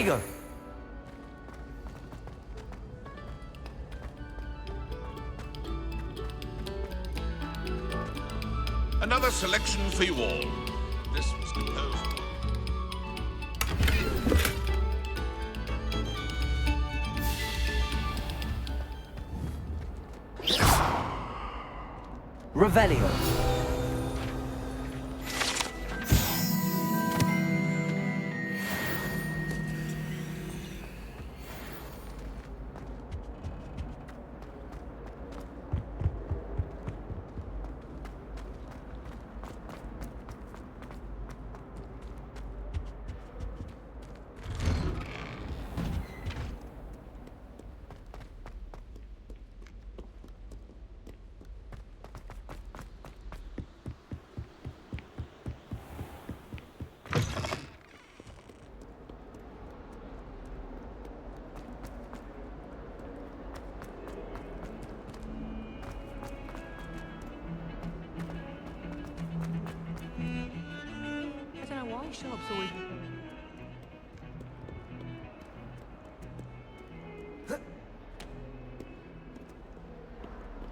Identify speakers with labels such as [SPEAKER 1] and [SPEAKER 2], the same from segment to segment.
[SPEAKER 1] go.
[SPEAKER 2] Another selection for you all. This was composed.
[SPEAKER 1] Revelio.
[SPEAKER 3] I don't know why Sharp's always...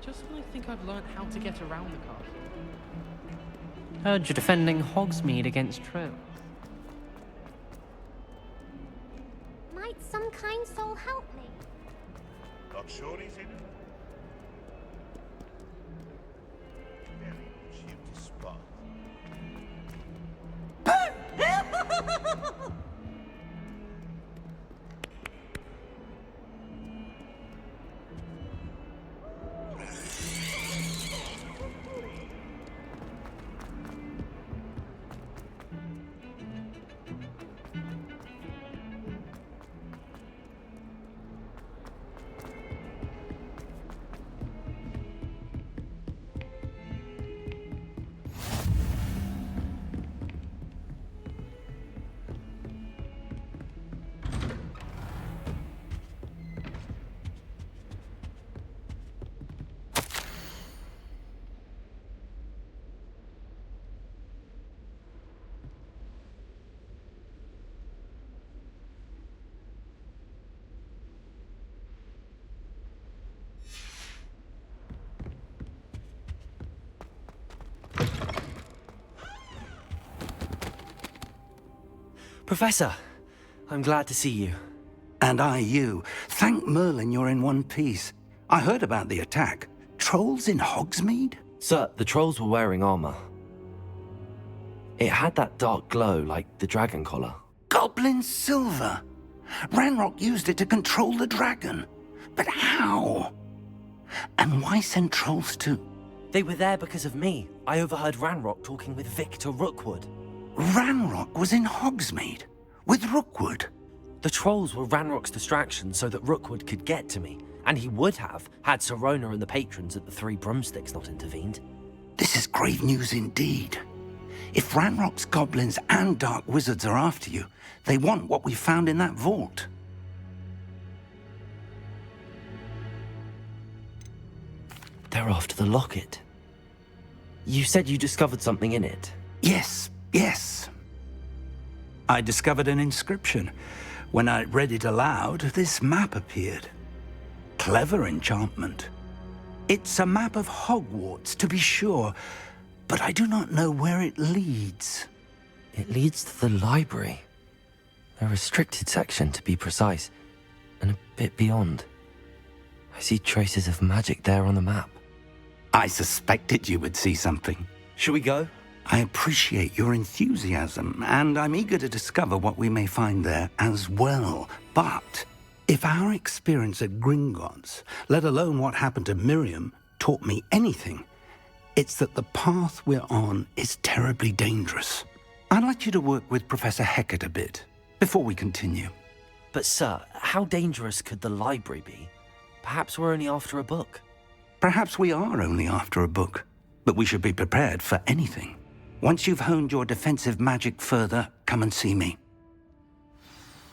[SPEAKER 3] Just when I think I've learned how to get around the castle. Heard you're defending Hogsmeade against trolls.
[SPEAKER 4] Might some kind soul help me?
[SPEAKER 2] Not sure he's in it. Very cute spot.
[SPEAKER 1] Professor, I'm glad to see you.
[SPEAKER 5] And I you. Thank Merlin you're in one piece. I heard about the attack. Trolls in Hogsmeade?
[SPEAKER 1] Sir, the trolls were wearing armor. It had that dark glow like the dragon collar.
[SPEAKER 5] Goblin silver! Ranrock used it to control the dragon. But how? And why send trolls too?
[SPEAKER 1] They were there because of me. I overheard Ranrock talking with Victor Rookwood.
[SPEAKER 5] Ranrock was in Hogsmeade? With Rookwood?
[SPEAKER 1] The trolls were Ranrock's distraction so that Rookwood could get to me. And he would have, had Sirona and the patrons at the Three Broomsticks not intervened.
[SPEAKER 5] This is grave news indeed. If Ranrock's goblins and dark wizards are after you, they want what we found in that vault.
[SPEAKER 1] They're after the locket. You said you discovered something in it.
[SPEAKER 5] Yes. I discovered an inscription. When I read it aloud, this map appeared. Clever enchantment. It's a map of Hogwarts, to be sure, but I do not know where it leads.
[SPEAKER 1] It leads to the library. A restricted section, to be precise, and a bit beyond. I see traces of magic there on the map.
[SPEAKER 5] I suspected you would see something.
[SPEAKER 1] Shall we go?
[SPEAKER 5] I appreciate your enthusiasm, and I'm eager to discover what we may find there as well. But if our experience at Gringotts, let alone what happened to Miriam, taught me anything, it's that the path we're on is terribly dangerous. I'd like you to work with Professor Hecat a bit before we continue.
[SPEAKER 1] But sir, how dangerous could the library be? Perhaps we're only after a book.
[SPEAKER 5] Perhaps we are only after a book, but we should be prepared for anything. Once you've honed your defensive magic further, come and see me.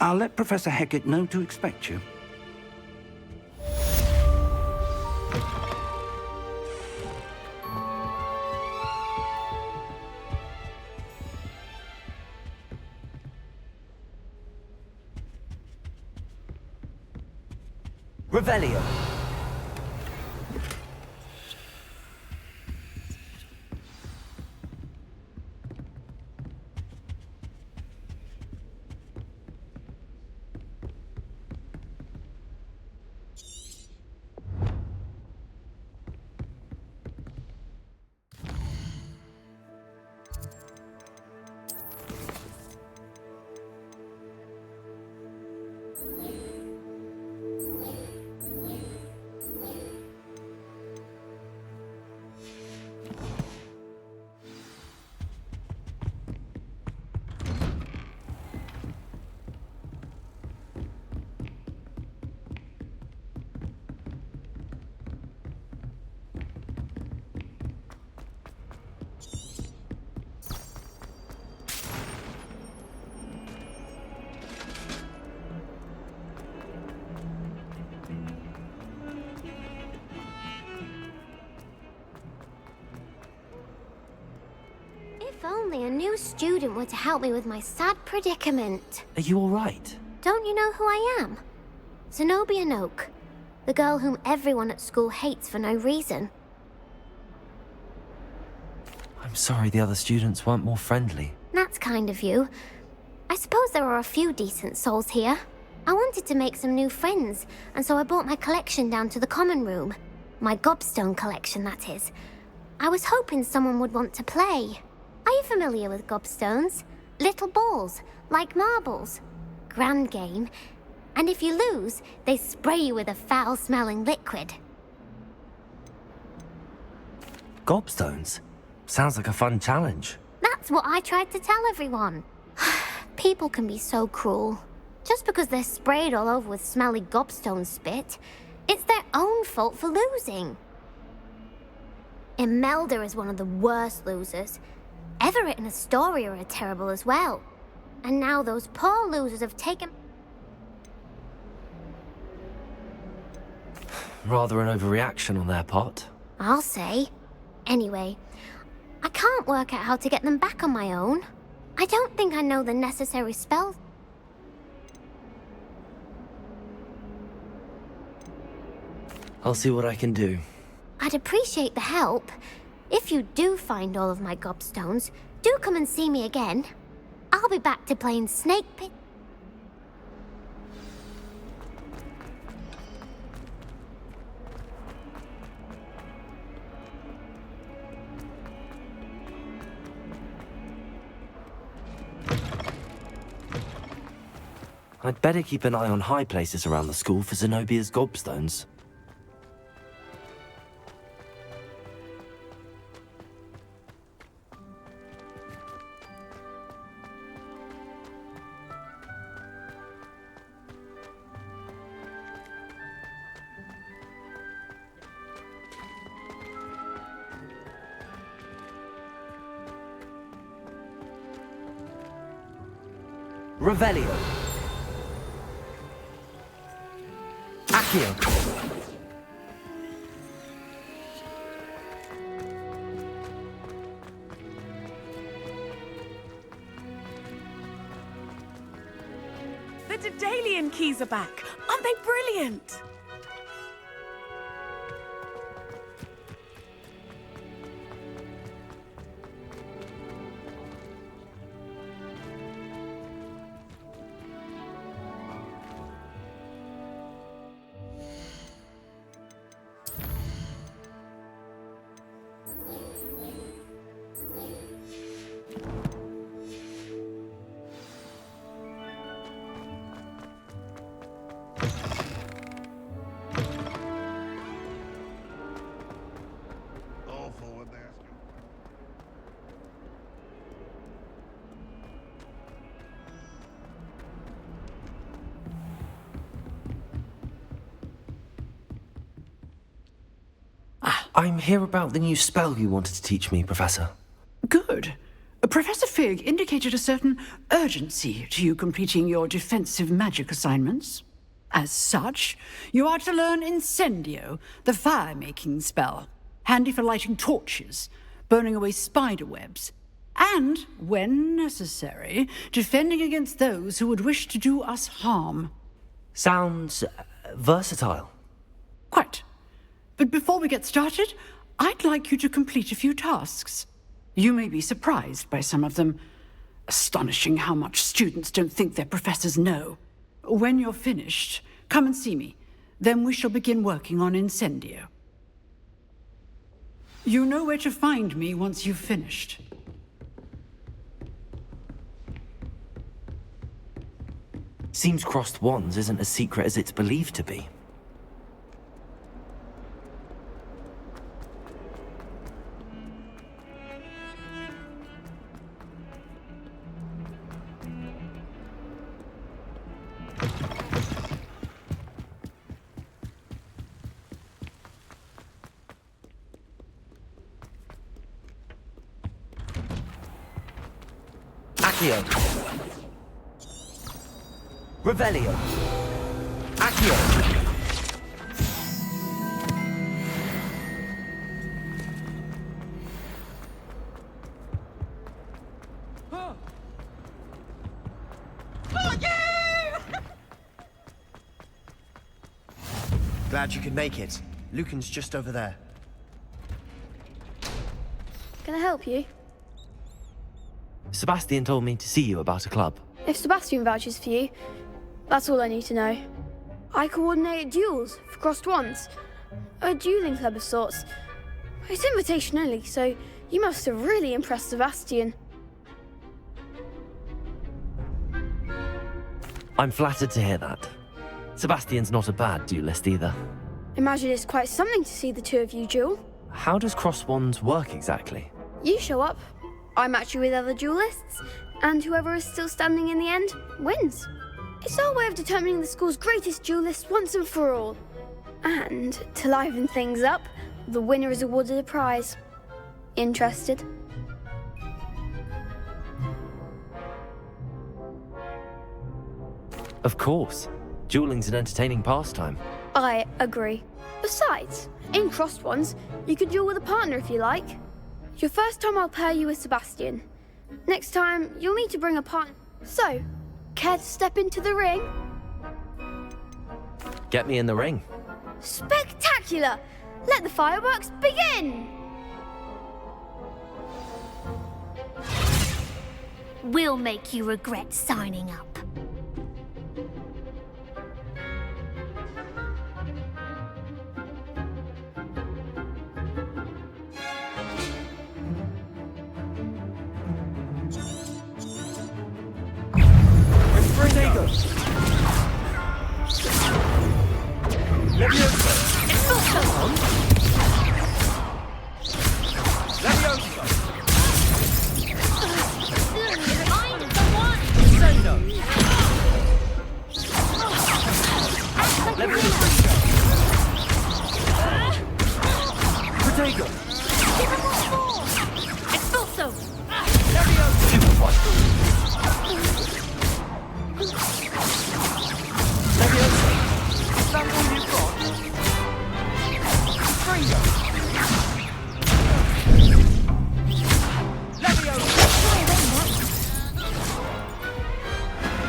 [SPEAKER 5] I'll let Professor Hecat know to expect you.
[SPEAKER 1] Revelio.
[SPEAKER 4] If only a new student were to help me with my sad predicament.
[SPEAKER 1] Are you all right?
[SPEAKER 4] Don't you know who I am? Zenobia Noak, the girl whom everyone at school hates for no reason.
[SPEAKER 1] I'm sorry the other students weren't more friendly.
[SPEAKER 4] That's kind of you. I suppose there are a few decent souls here. I wanted to make some new friends, and so I brought my collection down to the common room. My gobstone collection, that is. I was hoping someone would want to play. Are you familiar with gobstones? Little balls, like marbles. Grand game. And if you lose, they spray you with a foul-smelling liquid.
[SPEAKER 1] Gobstones? Sounds like a fun challenge.
[SPEAKER 4] That's what I tried to tell everyone. People can be so cruel. Just because they're sprayed all over with smelly gobstone spit, it's their own fault for losing. Imelda is one of the worst losers. Everett and Astoria are terrible as well. And now those poor losers have taken...
[SPEAKER 1] Rather an overreaction on their part.
[SPEAKER 4] I'll say. Anyway, I can't work out how to get them back on my own. I don't think I know the necessary spells.
[SPEAKER 1] I'll see what I can do.
[SPEAKER 4] I'd appreciate the help. If you do find all of my gobstones, do come and see me again. I'll be back to playing Snake Pit.
[SPEAKER 1] I'd better keep an eye on high places around the school for Zenobia's gobstones. Revelio. Accio.
[SPEAKER 6] The Daedalian keys are back. Aren't they brilliant?
[SPEAKER 2] Awful what they ask you.
[SPEAKER 1] I'm here about the new spell you wanted to teach me, Professor.
[SPEAKER 7] Good. Professor Fig indicated a certain urgency to you completing your defensive magic assignments. As such, you are to learn Incendio, the fire-making spell, handy for lighting torches, burning away spider webs, and, when necessary, defending against those who would wish to do us harm.
[SPEAKER 1] Sounds versatile.
[SPEAKER 7] Quite. But before we get started, I'd like you to complete a few tasks. You may be surprised by some of them. Astonishing how much students don't think their professors know. When you're finished, come and see me. Then we shall begin working on Incendio. You know where to find me once you've finished.
[SPEAKER 1] Seems crossed wands isn't as secret as it's believed to be. Accio. Revelio. Accio.
[SPEAKER 8] Glad you could make it. Lucan's just over there.
[SPEAKER 9] Can I help you?
[SPEAKER 1] Sebastian told me to see you about a club.
[SPEAKER 9] If Sebastian vouches for you, that's all I need to know. I coordinate duels for crossed wands. A dueling club of sorts. It's invitation only, so you must have really impressed Sebastian.
[SPEAKER 1] I'm flattered to hear that. Sebastian's not a bad duelist either.
[SPEAKER 9] Imagine it's quite something to see the two of you duel.
[SPEAKER 1] How does cross wands work exactly?
[SPEAKER 9] You show up, I match you with other duelists, and whoever is still standing in the end wins. It's our way of determining the school's greatest duelist once and for all. And to liven things up, the winner is awarded a prize. Interested?
[SPEAKER 1] Of course. Dueling's an entertaining pastime.
[SPEAKER 9] I agree. Besides, in crossed ones, you can duel with a partner if you like. Your first time I'll pair you with Sebastian. Next time, you'll need to bring a partner. So, care to step into the ring?
[SPEAKER 1] Get me in the ring.
[SPEAKER 9] Spectacular! Let the fireworks begin!
[SPEAKER 4] We'll make you regret signing up.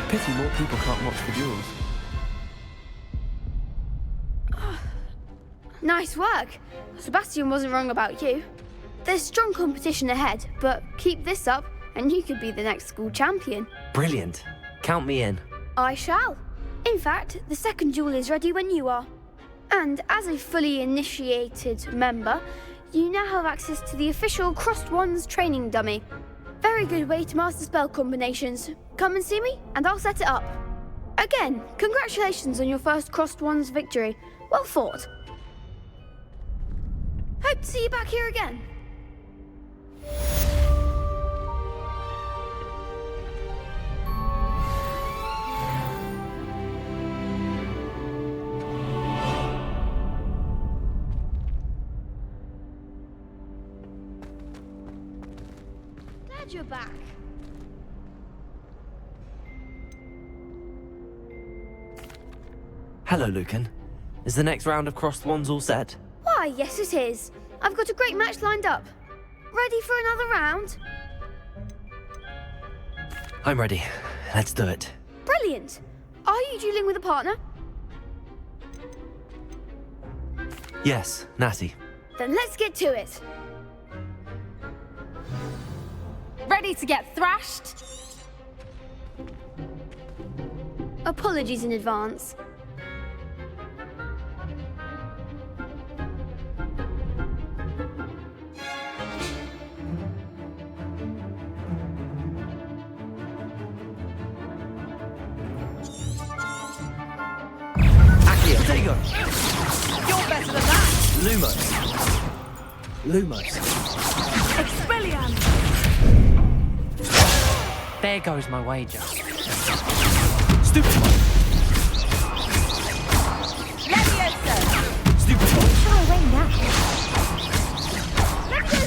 [SPEAKER 1] Pity more people can't watch the duels.
[SPEAKER 9] Nice work. Sebastian wasn't wrong about you. There's strong competition ahead, but keep this up and you could be the next school champion.
[SPEAKER 1] Brilliant. Count me in.
[SPEAKER 9] I shall. In fact, the second duel is ready when you are. And as a fully initiated member, you now have access to the official Crossed Wands training dummy. Very good way to master spell combinations. Come and see me, and I'll set it up. Again, congratulations on your first Crossed Wands victory. Well fought. Hope to see you back here again. Glad you're back.
[SPEAKER 1] Hello, Lucan. Is the next round of crossed wands all set?
[SPEAKER 9] Why, yes it is. I've got a great match lined up. Ready for another round?
[SPEAKER 1] I'm ready. Let's do it.
[SPEAKER 9] Brilliant. Are you dueling with a partner?
[SPEAKER 1] Yes, Natty.
[SPEAKER 9] Then let's get to it.
[SPEAKER 6] Ready to get thrashed?
[SPEAKER 9] Apologies in advance.
[SPEAKER 1] Accio! Potato!
[SPEAKER 6] You're better than that!
[SPEAKER 1] Lumos!
[SPEAKER 6] Expelliarmus!
[SPEAKER 3] There goes my wager.
[SPEAKER 1] Stupid!
[SPEAKER 6] Leviosa!
[SPEAKER 1] Stupid!
[SPEAKER 4] Far away now.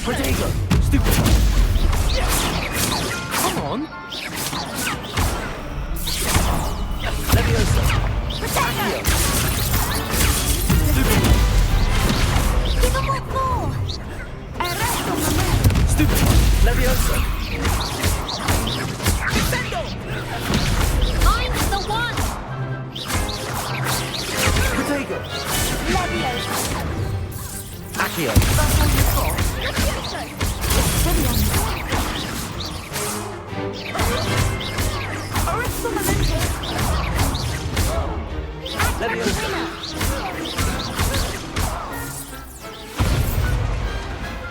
[SPEAKER 1] Potato! Stupid! Come on! Leviosa! Accio! Stupid!
[SPEAKER 4] Give him what for?
[SPEAKER 1] Stupid! Leviosa!
[SPEAKER 4] I'm the one!
[SPEAKER 1] Potato!
[SPEAKER 6] Leviosa!
[SPEAKER 1] Accio! Leviosa!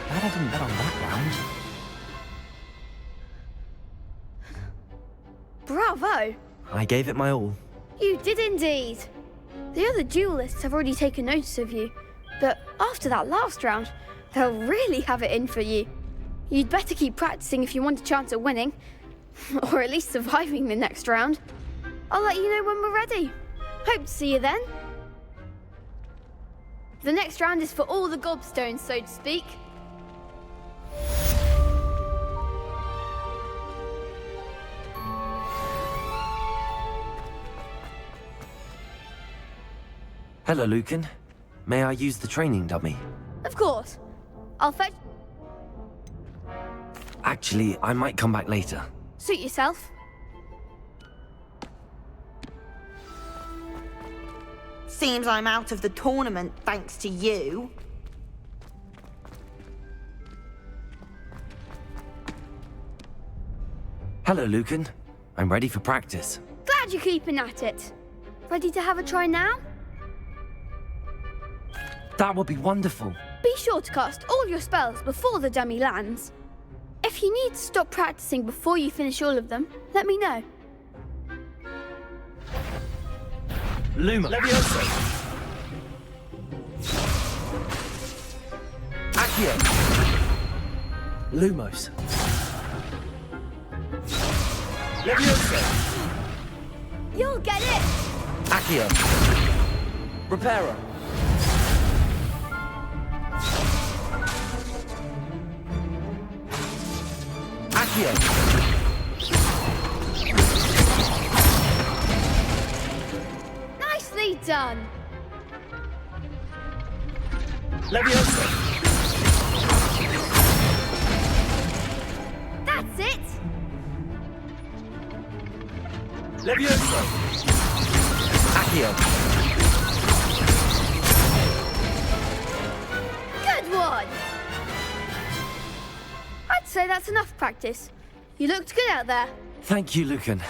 [SPEAKER 1] Glad I didn't bet on that round.
[SPEAKER 9] Bravo!
[SPEAKER 1] I gave it my all.
[SPEAKER 9] You did indeed. The other duelists have already taken notice of you, but after that last round, they'll really have it in for you. You'd better keep practicing if you want a chance at winning, or at least surviving the next round. I'll let you know when we're ready. Hope to see you then. The next round is for all the gobstones, so to speak.
[SPEAKER 1] Hello, Lucan. May I use the training dummy?
[SPEAKER 9] Of course. I'll fetch...
[SPEAKER 1] Actually, I might come back later.
[SPEAKER 9] Suit yourself.
[SPEAKER 10] Seems I'm out of the tournament thanks to you.
[SPEAKER 1] Hello, Lucan. I'm ready for practice.
[SPEAKER 9] Glad you're keeping at it. Ready to have a try now?
[SPEAKER 1] That would be wonderful.
[SPEAKER 9] Be sure to cast all your spells before the dummy lands. If you need to stop practicing before you finish all of them, let me know.
[SPEAKER 1] Luma. Leviosa. Accio. Lumos. Leviosa.
[SPEAKER 9] You'll get it!
[SPEAKER 1] Accio. Reparo. Accio.
[SPEAKER 9] Nicely done!
[SPEAKER 1] Leviosa.
[SPEAKER 9] That's it!
[SPEAKER 1] Leviosa. Accio.
[SPEAKER 9] Good one! I'd say that's enough practice. You looked good out there.
[SPEAKER 1] Thank you, Lucan.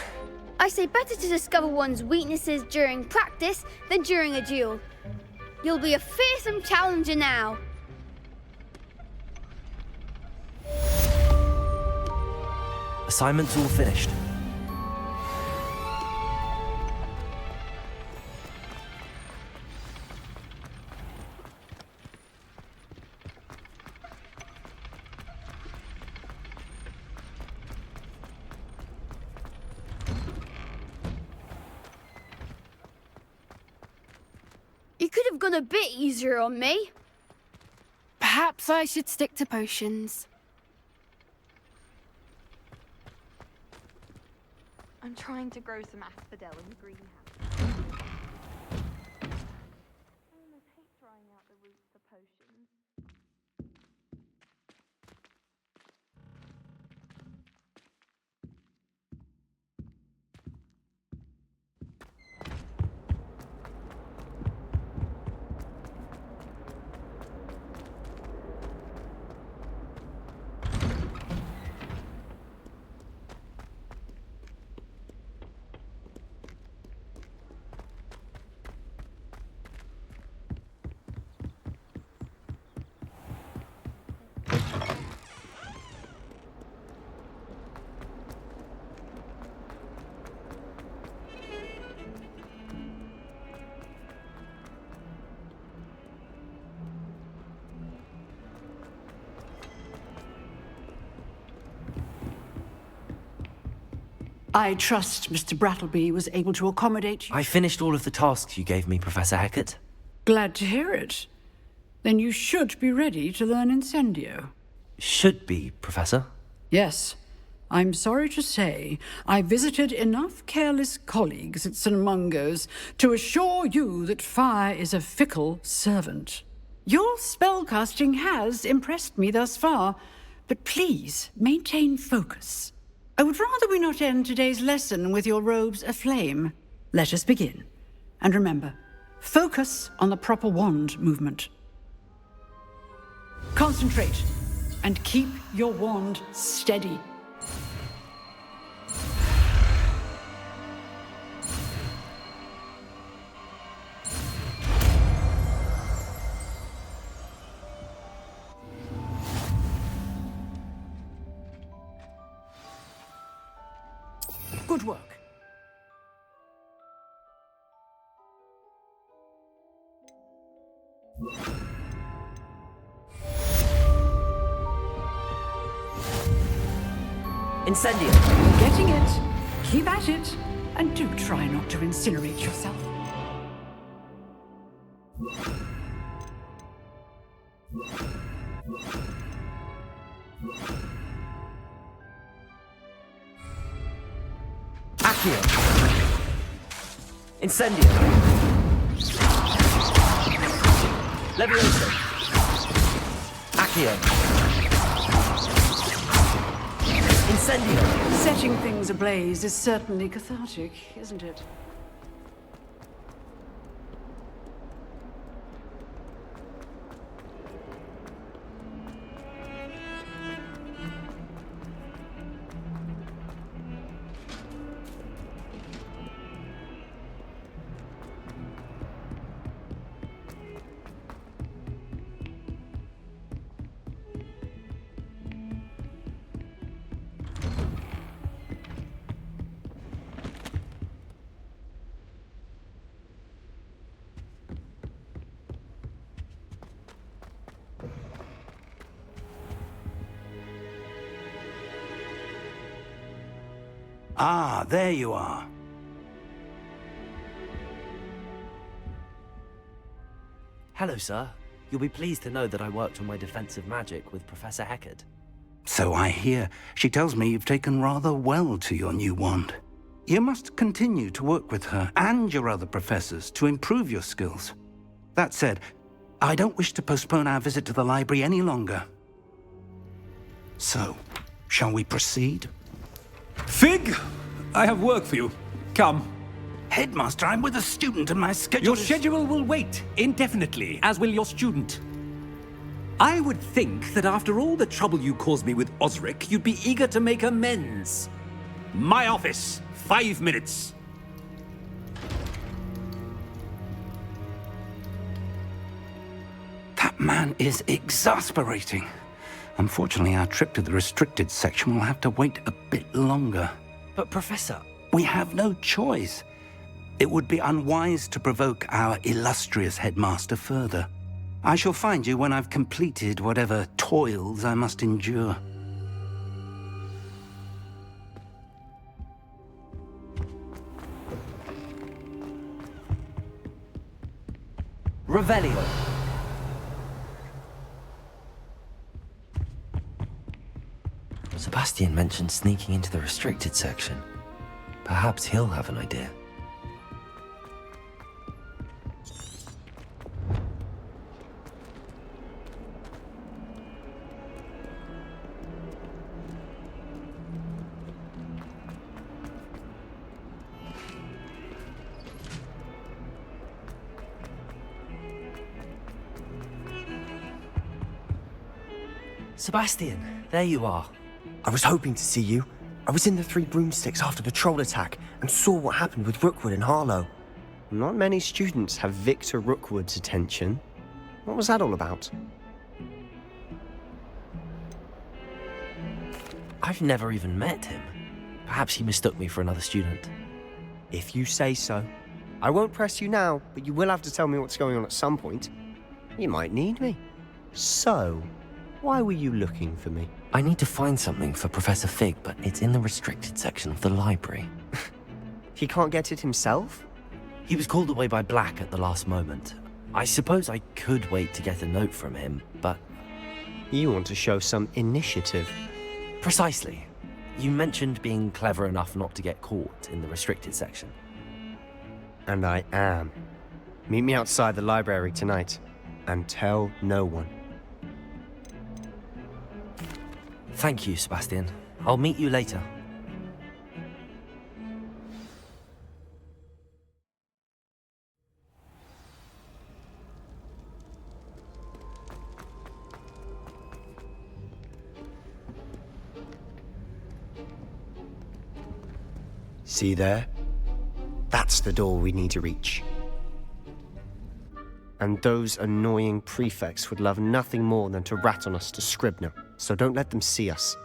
[SPEAKER 9] I say better to discover one's weaknesses during practice than during a duel. You'll be a fearsome challenger now.
[SPEAKER 1] Assignment's all finished.
[SPEAKER 9] You could have gone a bit easier on me.
[SPEAKER 6] Perhaps I should stick to potions.
[SPEAKER 11] I'm trying to grow some asphodel in the greenhouse. I almost hate drying out the roots for potions.
[SPEAKER 7] I trust Mr. Brattleby was able to accommodate you.
[SPEAKER 1] I finished all of the tasks you gave me, Professor Hecat.
[SPEAKER 7] Glad to hear it. Then you should be ready to learn Incendio.
[SPEAKER 1] Should be, Professor.
[SPEAKER 7] Yes. I'm sorry to say, I visited enough careless colleagues at St. Mungo's to assure you that fire is a fickle servant. Your spellcasting has impressed me thus far, but please maintain focus. I would rather we not end today's lesson with your robes aflame. Let us begin. And remember, focus on the proper wand movement. Concentrate, and keep your wand steady. Good work.
[SPEAKER 1] Incendio!
[SPEAKER 7] Getting it. Keep at it. And do try not to incinerate yourself.
[SPEAKER 1] Accio! Incendio! Levioso! Accio! Incendio!
[SPEAKER 7] Setting things ablaze is certainly cathartic, isn't it?
[SPEAKER 5] Ah, there you are.
[SPEAKER 1] Hello, sir. You'll be pleased to know that I worked on my defensive magic with Professor Hecat.
[SPEAKER 5] So I hear. She tells me you've taken rather well to your new wand. You must continue to work with her and your other professors to improve your skills. That said, I don't wish to postpone our visit to the library any longer. So, shall we proceed?
[SPEAKER 12] Fig, I have work for you. Come.
[SPEAKER 5] Headmaster, I'm with a student and my schedule
[SPEAKER 12] Your schedule will wait indefinitely, as will your student. I would think that after all the trouble you caused me with Osric, you'd be eager to make amends. My office, 5 minutes.
[SPEAKER 5] That man is exasperating. Unfortunately, our trip to the restricted section will have to wait a bit longer.
[SPEAKER 1] But, Professor...
[SPEAKER 5] We have no choice. It would be unwise to provoke our illustrious headmaster further. I shall find you when I've completed whatever toils I must endure.
[SPEAKER 1] Revelio! Sebastian mentioned sneaking into the restricted section. Perhaps he'll have an idea. Sebastian, there you are.
[SPEAKER 8] I was hoping to see you. I was in the Three Broomsticks after the troll attack and saw what happened with Rookwood and Harlow. Not many students have Victor Rookwood's attention. What was that all about?
[SPEAKER 1] I've never even met him. Perhaps he mistook me for another student.
[SPEAKER 8] If you say so. I won't press you now, but you will have to tell me what's going on at some point. You might need me. So, Why were you looking for me?
[SPEAKER 1] I need to find something for Professor Fig, but it's in the restricted section of the library.
[SPEAKER 8] He can't get it himself?
[SPEAKER 1] He was called away by Black at the last moment. I suppose I could wait to get a note from him, but...
[SPEAKER 8] You want to show some initiative.
[SPEAKER 1] Precisely. You mentioned being clever enough not to get caught in the restricted section.
[SPEAKER 8] And I am. Meet me outside the library tonight, and tell no one.
[SPEAKER 1] Thank you, Sebastian. I'll meet you later.
[SPEAKER 8] See there? That's the door we need to reach. And those annoying prefects would love nothing more than to rat on us to Scribner, so don't let them see us.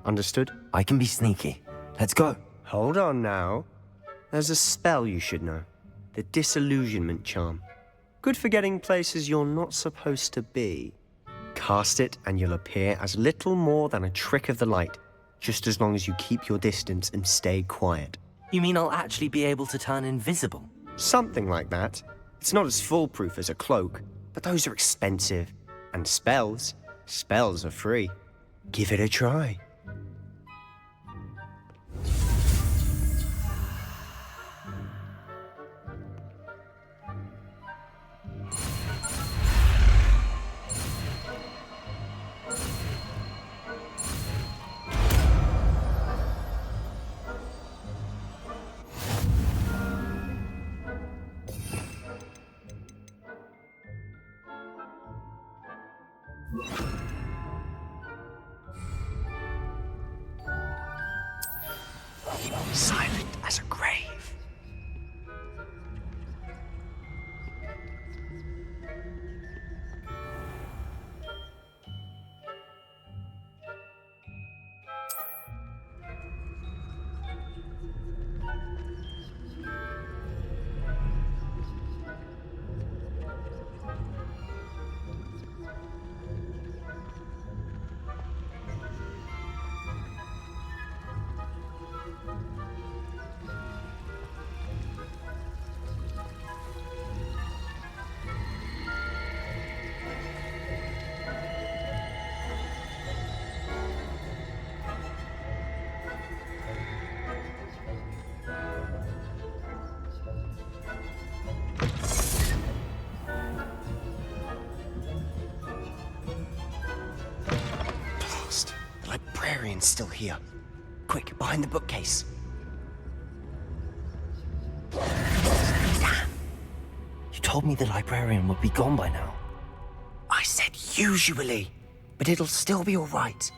[SPEAKER 8] Understood?
[SPEAKER 1] I can be sneaky. Let's go.
[SPEAKER 8] Hold on now. There's a spell you should know. The Disillusionment Charm. Good for getting places you're not supposed to be. Cast it and you'll appear as little more than a trick of the light, just as long as you keep your distance and stay quiet.
[SPEAKER 1] You mean I'll actually be able to turn invisible?
[SPEAKER 8] Something like that. It's not as foolproof as a cloak, but those are expensive. And spells are free. Give it a try.
[SPEAKER 1] Silent as a grave.
[SPEAKER 8] The librarian's still here. Quick, behind the bookcase.
[SPEAKER 1] Damn! You told me the librarian would be gone by now.
[SPEAKER 8] I said usually, but it'll still be all right.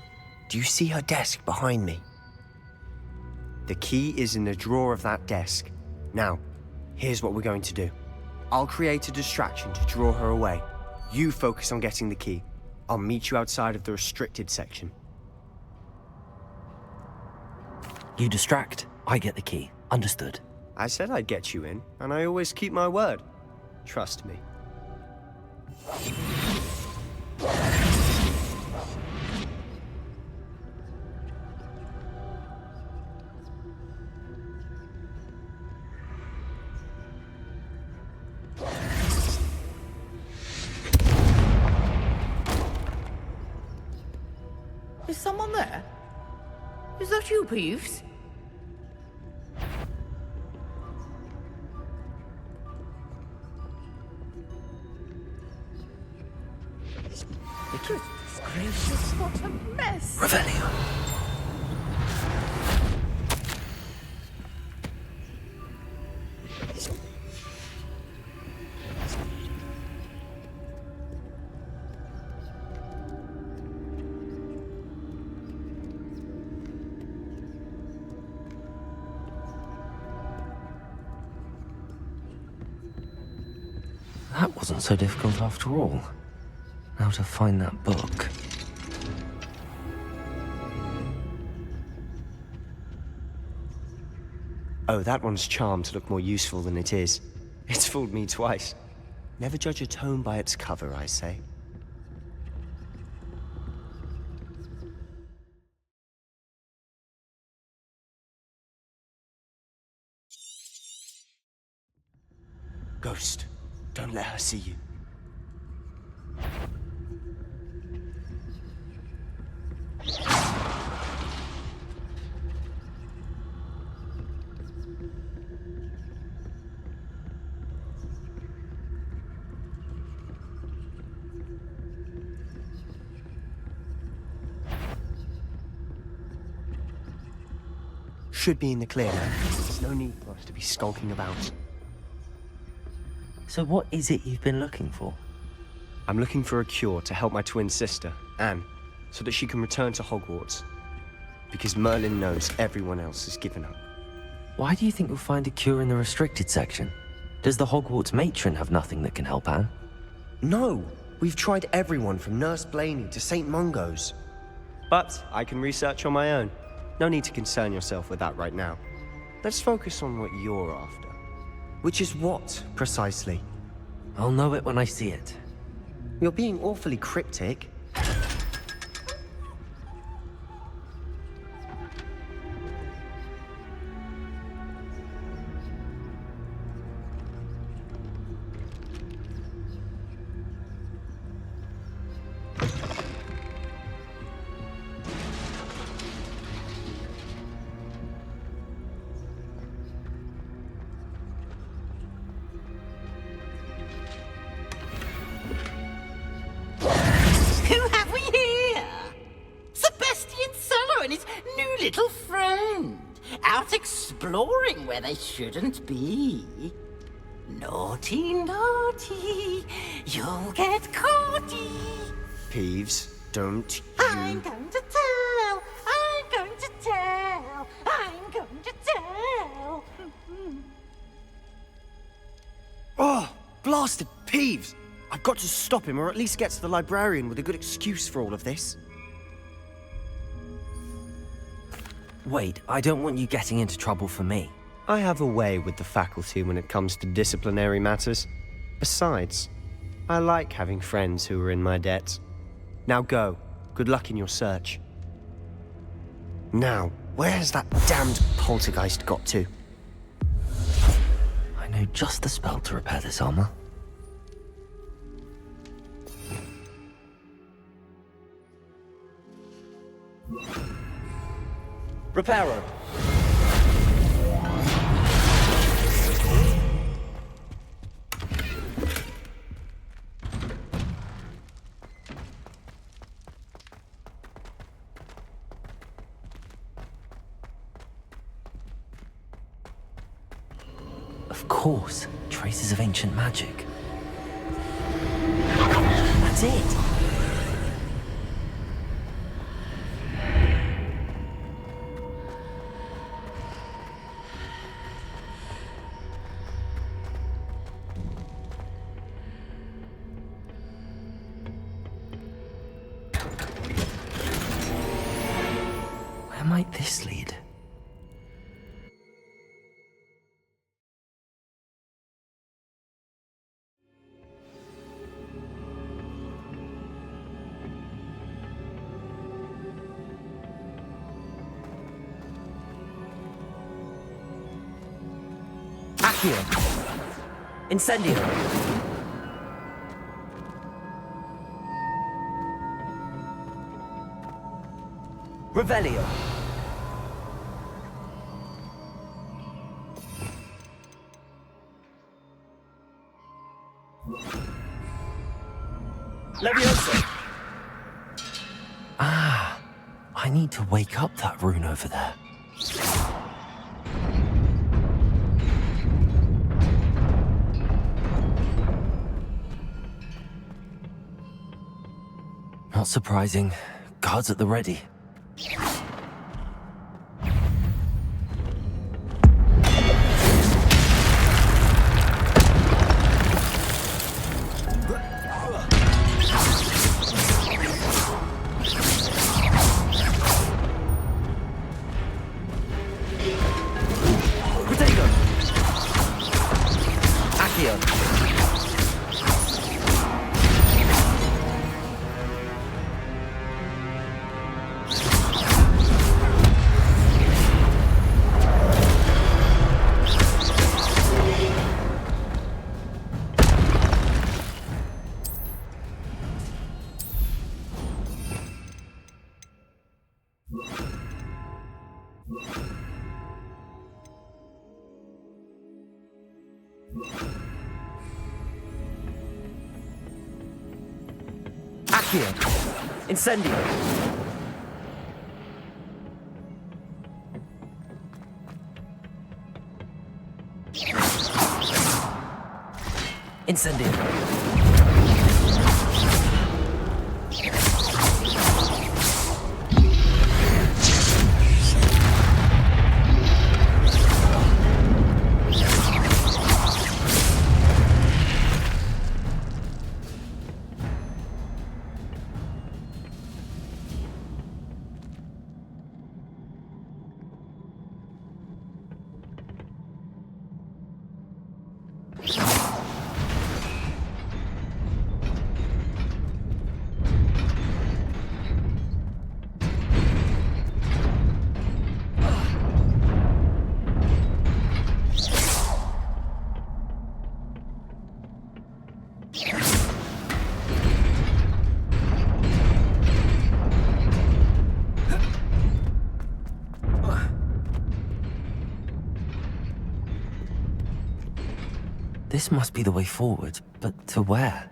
[SPEAKER 8] Do you see her desk behind me? The key is in the drawer of that desk. Now, here's what we're going to do. I'll create a distraction to draw her away. You focus on getting the key. I'll meet you outside of the restricted section.
[SPEAKER 1] You distract, I get the key. Understood.
[SPEAKER 8] I said I'd get you in, and I always keep my word. Trust me.
[SPEAKER 6] Is someone there? Is that you, Peeves? Goodness gracious, what a mess!
[SPEAKER 1] Revelio. That wasn't so difficult after all. Now to find that book.
[SPEAKER 8] Oh, that one's charmed to look more useful than it is. It's fooled me twice. Never judge a tome by its cover, I say. Ghost, don't let her see you. Should be in the clear now. There's no need for us to be skulking about.
[SPEAKER 1] So what is it you've been looking for?
[SPEAKER 8] I'm looking for a cure to help my twin sister, Anne, so that she can return to Hogwarts. Because Merlin knows everyone else has given up.
[SPEAKER 1] Why do you think you'll find a cure in the restricted section? Does the Hogwarts matron have nothing that can help Anne?
[SPEAKER 8] No! We've tried everyone from Nurse Blaney to St. Mungo's. But I can research on my own. No need to concern yourself with that right now. Let's focus on what you're after. Which is what, precisely?
[SPEAKER 1] I'll know it when I see it.
[SPEAKER 8] You're being awfully cryptic.
[SPEAKER 13] Who have we here? Sebastian Sallow and his new little friend, out exploring where they shouldn't be. Naughty, naughty, you'll get caughty.
[SPEAKER 8] Peeves, don't you...
[SPEAKER 13] I'm going to tell, I'm going to tell, I'm going to tell.
[SPEAKER 8] Oh, blasted Peeves! I've got to stop him, or at least get to the librarian with a good excuse for all of this.
[SPEAKER 1] Wait, I don't want you getting into trouble for me.
[SPEAKER 8] I have a way with the faculty when it comes to disciplinary matters. Besides, I like having friends who are in my debt. Now go. Good luck in your search. Now, where has that damned poltergeist got to?
[SPEAKER 1] I know just the spell to repair this armor.
[SPEAKER 14] Reparo.
[SPEAKER 1] Of course, traces of ancient magic. That's it! Where might this lead?
[SPEAKER 14] Accio. Incendio. Revelio. Levioso.
[SPEAKER 1] Ah, I need to wake up that rune over there. Not surprising. Guards at the ready.
[SPEAKER 14] Protego. Accio. Accio. Incendio. Incendio.
[SPEAKER 1] This must be the way forward, but to where?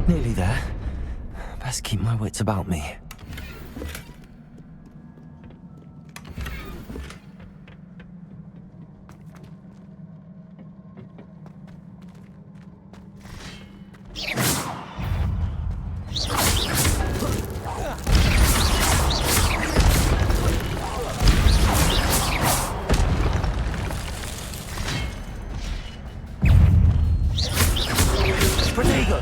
[SPEAKER 1] Nearly there. Best keep my wits about me.
[SPEAKER 14] Protego.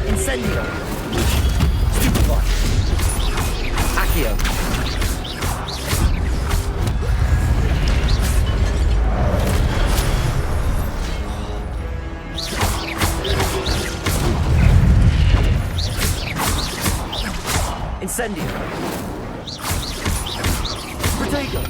[SPEAKER 14] Incendio. Stupefy. Accio. Incendio. Protego.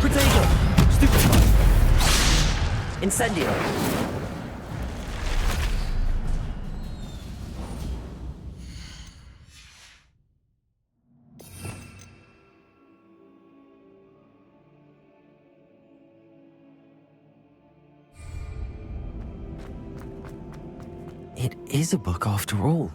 [SPEAKER 14] Protego. Stupefy. Incendio.
[SPEAKER 1] It is a book after all.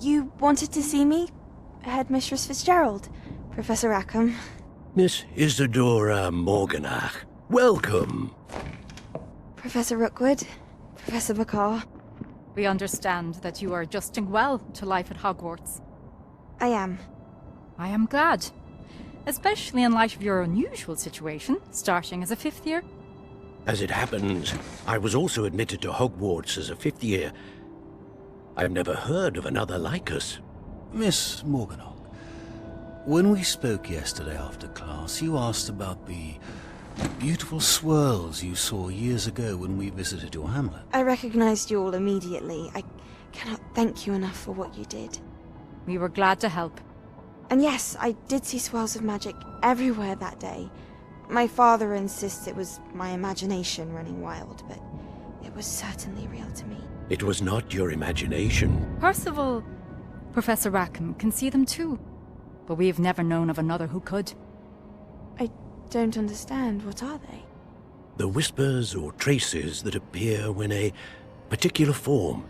[SPEAKER 15] You wanted to see me? Headmistress Fitzgerald, Professor Rackham.
[SPEAKER 16] Miss Isadora Morganach, welcome.
[SPEAKER 15] Professor Rookwood, Professor McCaw.
[SPEAKER 11] We understand that you are adjusting well to life at Hogwarts.
[SPEAKER 15] I am.
[SPEAKER 11] I am glad. Especially in light of your unusual situation, starting as a 5th year.
[SPEAKER 16] As it happens, I was also admitted to Hogwarts as a 5th year. I've never heard of another like us.
[SPEAKER 17] Miss Morganach, when we spoke yesterday after class, you asked about the beautiful swirls you saw years ago when we visited your hamlet.
[SPEAKER 15] I recognized you all immediately. I cannot thank you enough for what you did.
[SPEAKER 11] We were glad to help.
[SPEAKER 15] And yes, I did see swirls of magic everywhere that day. My father insists it was my imagination running wild, but it was certainly real to me.
[SPEAKER 16] It was not your imagination.
[SPEAKER 11] Percival, Professor Rackham can see them too. But we've never known of another who could.
[SPEAKER 15] I don't understand. What are they?
[SPEAKER 16] The whispers or traces that appear when a particular form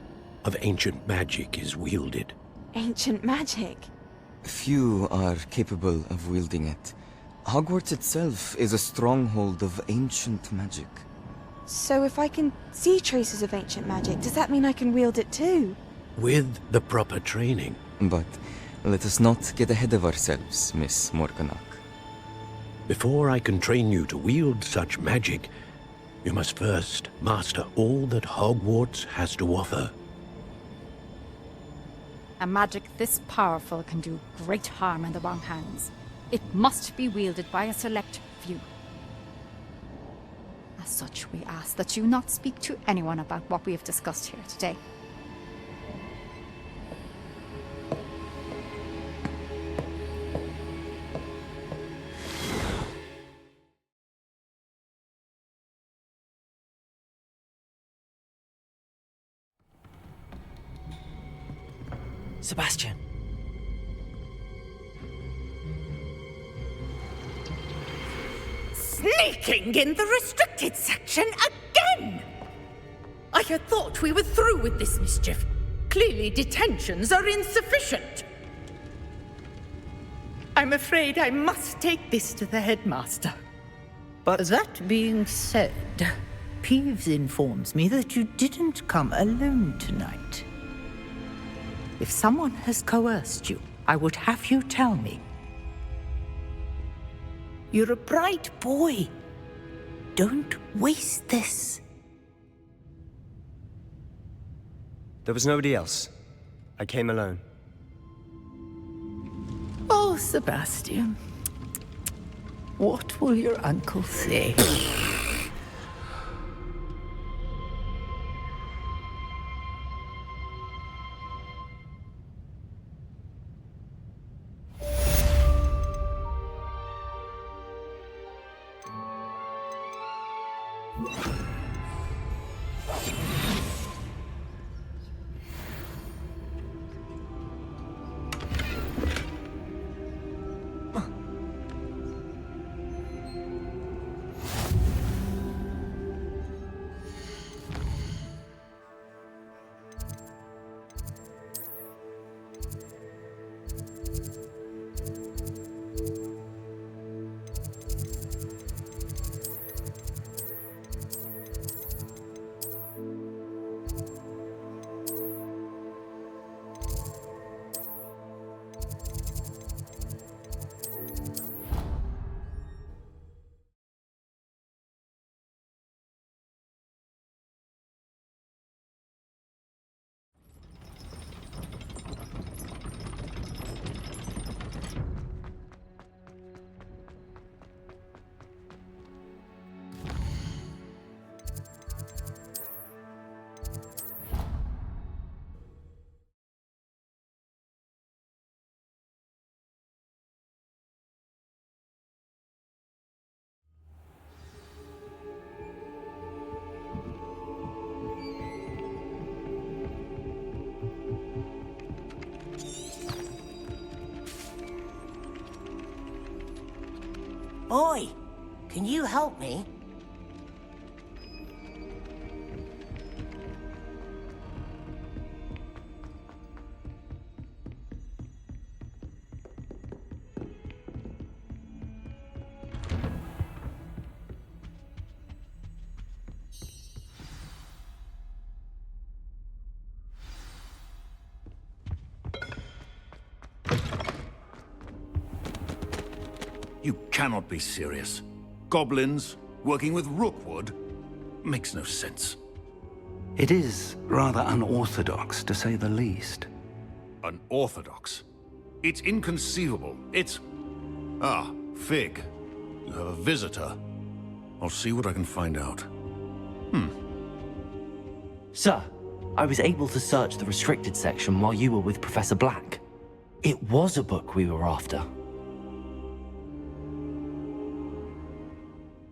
[SPEAKER 16] of ancient magic is wielded.
[SPEAKER 15] Ancient magic?
[SPEAKER 18] Few are capable of wielding it. Hogwarts itself is a stronghold of ancient magic.
[SPEAKER 15] So if I can see traces of ancient magic, does that mean I can wield it too?
[SPEAKER 16] With the proper training.
[SPEAKER 18] But let us not get ahead of ourselves, Miss Morganach.
[SPEAKER 16] Before I can train you to wield such magic, you must first master all that Hogwarts has to offer.
[SPEAKER 11] A magic this powerful can do great harm in the wrong hands. It must be wielded by a select few. As such, we ask that you not speak to anyone about what we have discussed here today.
[SPEAKER 1] Sebastian.
[SPEAKER 19] Sneaking in the restricted section again! I had thought we were through with this mischief. Clearly detentions are insufficient. I'm afraid I must take this to the headmaster.
[SPEAKER 20] But that being said, Peeves informs me that you didn't come alone tonight. If someone has coerced you, I would have you tell me. You're a bright boy. Don't waste this.
[SPEAKER 8] There was nobody else. I came alone.
[SPEAKER 20] Oh, Sebastian. What will your uncle say?
[SPEAKER 13] Oi! Can you help me?
[SPEAKER 17] You cannot be serious. Goblins working with Rookwood? Makes no sense.
[SPEAKER 5] It is rather unorthodox, to say the least.
[SPEAKER 17] Unorthodox? It's inconceivable. It's... Ah, Fig. You have a visitor. I'll see what I can find out.
[SPEAKER 1] Sir, I was able to search the restricted section while you were with Professor Black. It was a book we were after.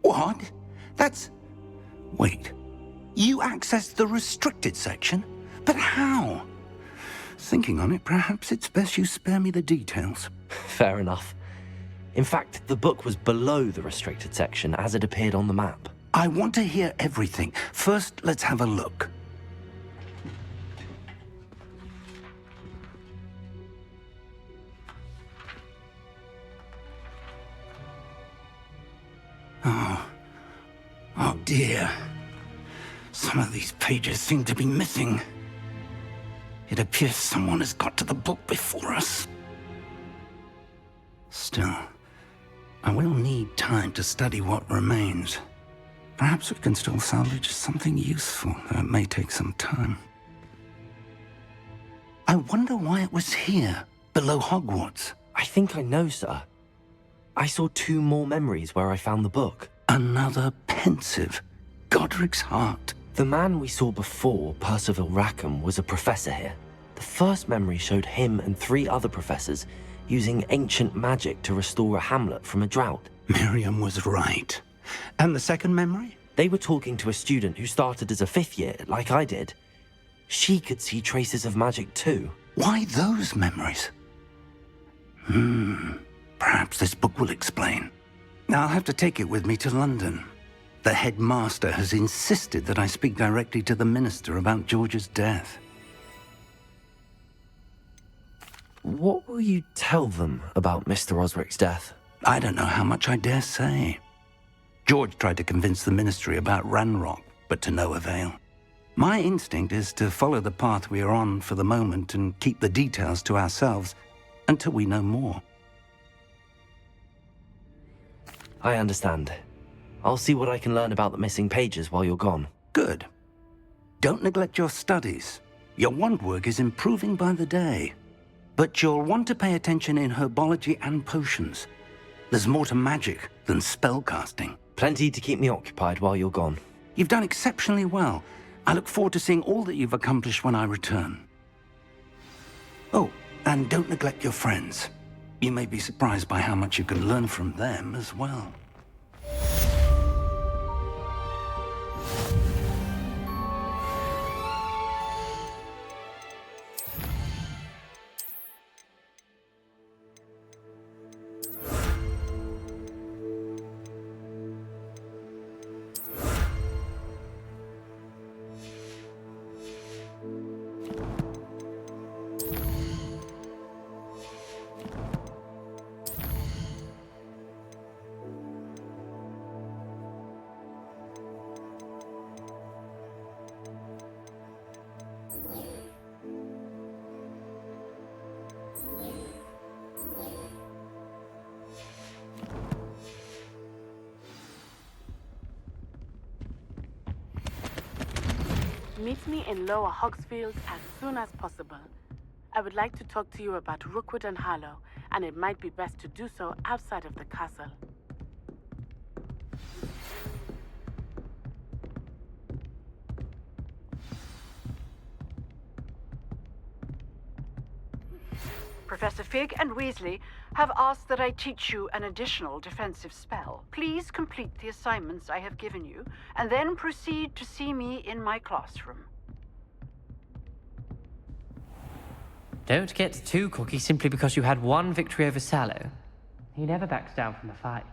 [SPEAKER 5] What? That's... Wait. You accessed the restricted section? But how? Thinking on it, perhaps it's best you spare me the details.
[SPEAKER 1] Fair enough. In fact, the book was below the restricted section as it appeared on the map.
[SPEAKER 5] I want to hear everything. First, let's have a look. Oh dear. Some of these pages seem to be missing. It appears someone has got to the book before us. Still, I will need time to study what remains. Perhaps we can still salvage something useful, though it may take some time. I wonder why it was here, below Hogwarts.
[SPEAKER 1] I think I know, sir. I saw 2 more memories where I found the book.
[SPEAKER 5] Another pensive. Godric's heart.
[SPEAKER 1] The man we saw before, Percival Rackham, was a professor here. The first memory showed him and 3 other professors using ancient magic to restore a hamlet from a drought.
[SPEAKER 5] Miriam was right. And the second memory?
[SPEAKER 1] They were talking to a student who started as a 5th year, like I did. She could see traces of magic too.
[SPEAKER 5] Why those memories? Perhaps this book will explain. I'll have to take it with me to London. The headmaster has insisted that I speak directly to the minister about George's death.
[SPEAKER 1] What will you tell them about Mr. Osric's death?
[SPEAKER 5] I don't know how much I dare say. George tried to convince the ministry about Ranrock, but to no avail. My instinct is to follow the path we are on for the moment and keep the details to ourselves until we know more.
[SPEAKER 1] I understand. I'll see what I can learn about the missing pages while you're gone.
[SPEAKER 5] Good. Don't neglect your studies. Your wand work is improving by the day. But you'll want to pay attention in herbology and potions. There's more to magic than spellcasting.
[SPEAKER 1] Plenty to keep me occupied while you're gone.
[SPEAKER 5] You've done exceptionally well. I look forward to seeing all that you've accomplished when I return. Oh, and don't neglect your friends. You may be surprised by how much you can learn from them as well.
[SPEAKER 21] Meet me in Lower Hogsfield as soon as possible. I would like to talk to you about Rookwood and Harlow, and it might be best to do so outside of the castle.
[SPEAKER 7] Professor Fig and Weasley have asked that I teach you an additional defensive spell. Please complete the assignments I have given you, and then proceed to see me in my classroom.
[SPEAKER 3] Don't get too cocky simply because you had 1 victory over Sallow. He never backs down from a fight.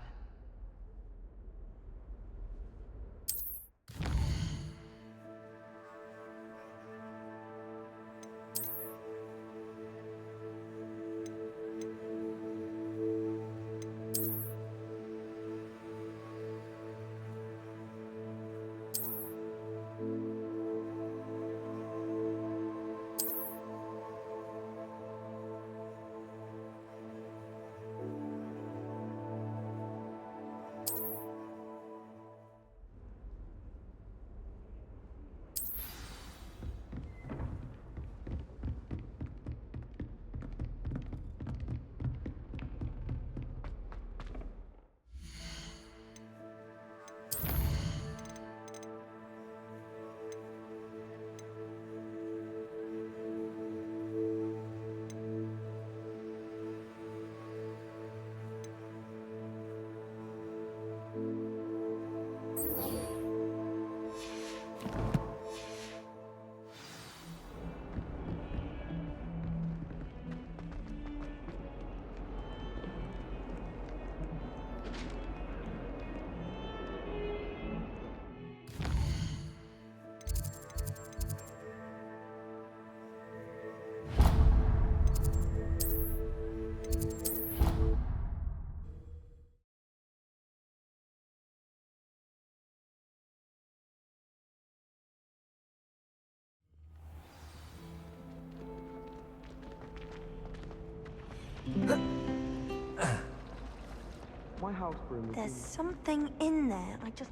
[SPEAKER 18] My house room.
[SPEAKER 15] There's something in there. I just.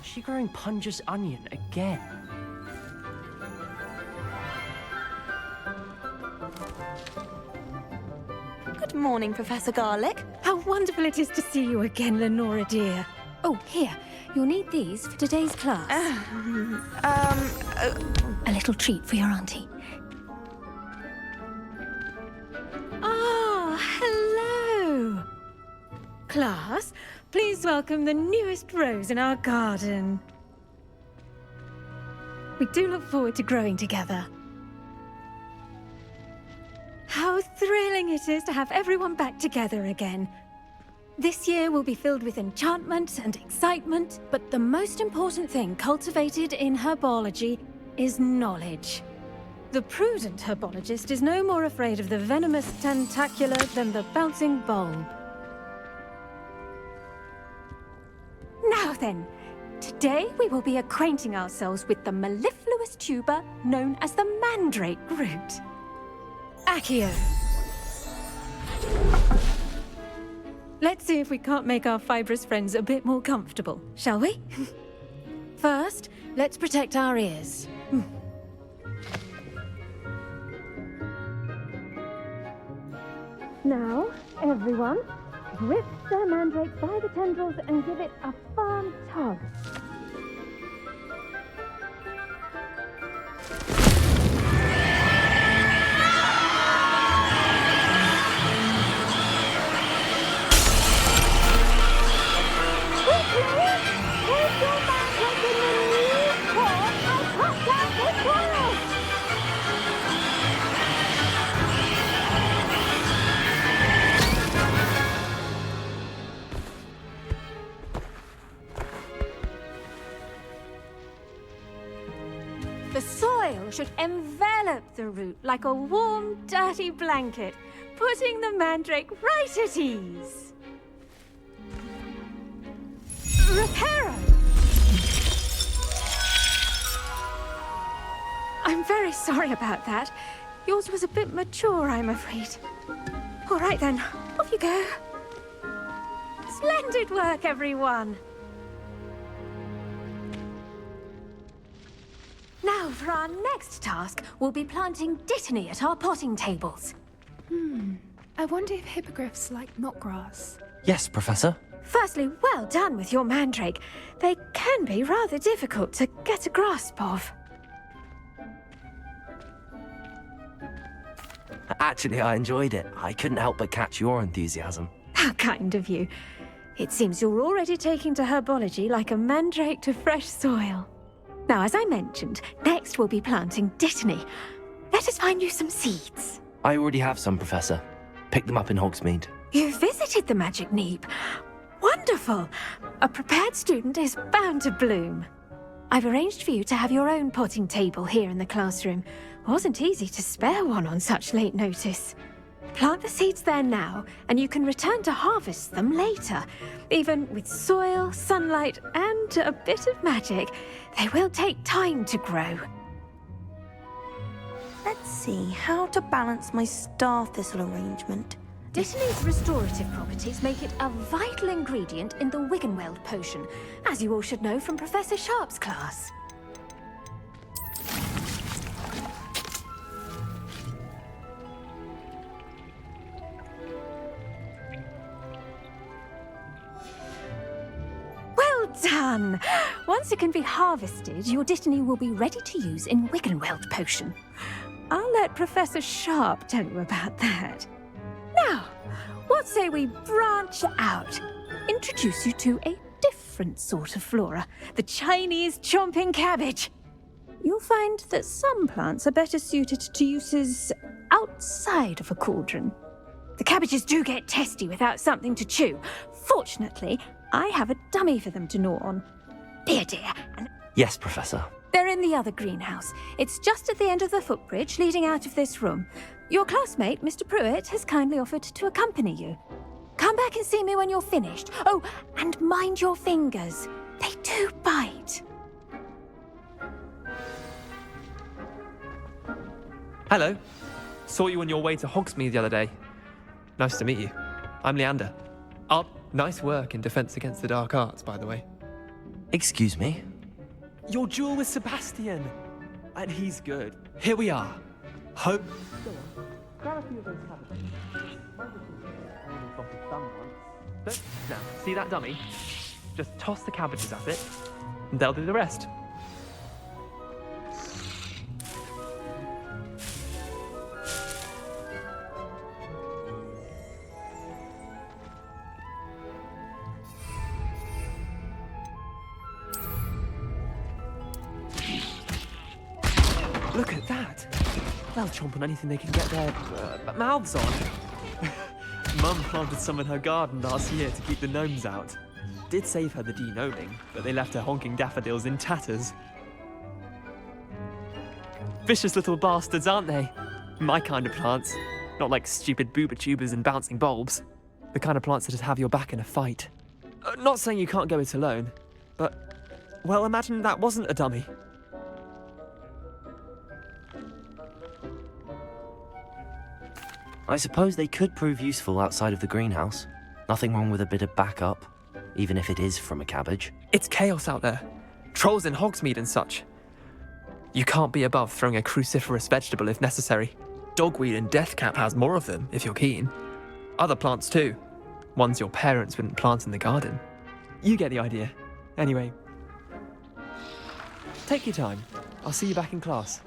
[SPEAKER 3] Is she growing Punja's onion again?
[SPEAKER 2] Good morning, Professor Garlick.
[SPEAKER 22] How wonderful it is to see you again, Lenora dear. Oh, here. You'll need these for today's class. A little treat for your auntie. Ah, hello. Class, please welcome the newest rose in our garden. We do look forward to growing together. How thrilling it is to have everyone back together again. This year will be filled with enchantment and excitement, but the most important thing cultivated in herbology is knowledge. The prudent herbologist is no more afraid of the venomous tentacular than the bouncing bulb. Now then, today we will be acquainting ourselves with the mellifluous tuber known as the mandrake root. Accio. Let's see if we can't make our fibrous friends a bit more comfortable, shall we? First, let's protect our ears. Now, everyone, grip the mandrake by the tendrils and give it a firm tug. The soil should envelop the root like a warm, dirty blanket, putting the mandrake right at ease. Reparo! I'm very sorry about that. Yours was a bit mature, I'm afraid. All right then, off you go. Splendid work, everyone! Now, for our next task, we'll be planting dittany at our potting tables.
[SPEAKER 23] I wonder if hippogriffs like knotgrass.
[SPEAKER 1] Yes, Professor.
[SPEAKER 22] Firstly, well done with your mandrake. They can be rather difficult to get a grasp of.
[SPEAKER 1] Actually, I enjoyed it. I couldn't help but catch your enthusiasm.
[SPEAKER 22] How kind of you. It seems you're already taking to herbology like a mandrake to fresh soil. Now, as I mentioned, next we'll be planting dittany. Let us find you some seeds.
[SPEAKER 1] I already have some, Professor. Picked them up in Hogsmeade.
[SPEAKER 22] You visited the Magic Neep. Wonderful! A prepared student is bound to bloom. I've arranged for you to have your own potting table here in the classroom. Wasn't easy to spare one on such late notice. Plant the seeds there now, and you can return to harvest them later. Even with soil, sunlight, and a bit of magic, they will take time to grow.
[SPEAKER 15] Let's see how to balance my star thistle arrangement.
[SPEAKER 22] Dittany's restorative properties make it a vital ingredient in the Wiggenweld potion, as you all should know from Professor Sharp's class. Well done! Once it can be harvested, your dittany will be ready to use in Wiggenweld potion. I'll let Professor Sharp tell you about that. Now, what say we branch out? Introduce you to a different sort of flora, the Chinese chomping cabbage. You'll find that some plants are better suited to uses outside of a cauldron. The cabbages do get testy without something to chew. Fortunately, I have a dummy for them to gnaw on. Here, dear, and
[SPEAKER 1] Yes, Professor.
[SPEAKER 22] they're in the other greenhouse. It's just at the end of the footbridge leading out of this room. Your classmate, Mr. Pruitt, has kindly offered to accompany you. Come back and see me when you're finished. Oh, and mind your fingers. They do bite.
[SPEAKER 4] Hello. Saw you on your way to Hogsmeade the other day. Nice to meet you. I'm Leander. Oh, nice work in Defense Against the Dark Arts, by the way.
[SPEAKER 1] Excuse me?
[SPEAKER 4] Your duel with Sebastian. And he's good. Here we are. Hope. Grab a few of those cabbages. Now, see that dummy? Just toss the cabbages at it, and they'll do the rest. Look at that! They'll chomp on anything they can get their mouths on. Mum planted some in her garden last year to keep the gnomes out. Did save her the de-gnoming, but they left her honking daffodils in tatters. Vicious little bastards, aren't they? My kind of plants. Not like stupid booba tubers and bouncing bulbs. The kind of plants that just have your back in a fight. Not saying you can't go it alone, but... well, imagine that wasn't a dummy.
[SPEAKER 1] I suppose they could prove useful outside of the greenhouse. Nothing wrong with a bit of backup, even if it is from a cabbage.
[SPEAKER 4] It's chaos out there. Trolls in Hogsmeade and such. You can't be above throwing a cruciferous vegetable if necessary. Dogweed and deathcap has more of them, if you're keen. Other plants too. Ones your parents wouldn't plant in the garden. You get the idea. Anyway, take your time. I'll see you back in class.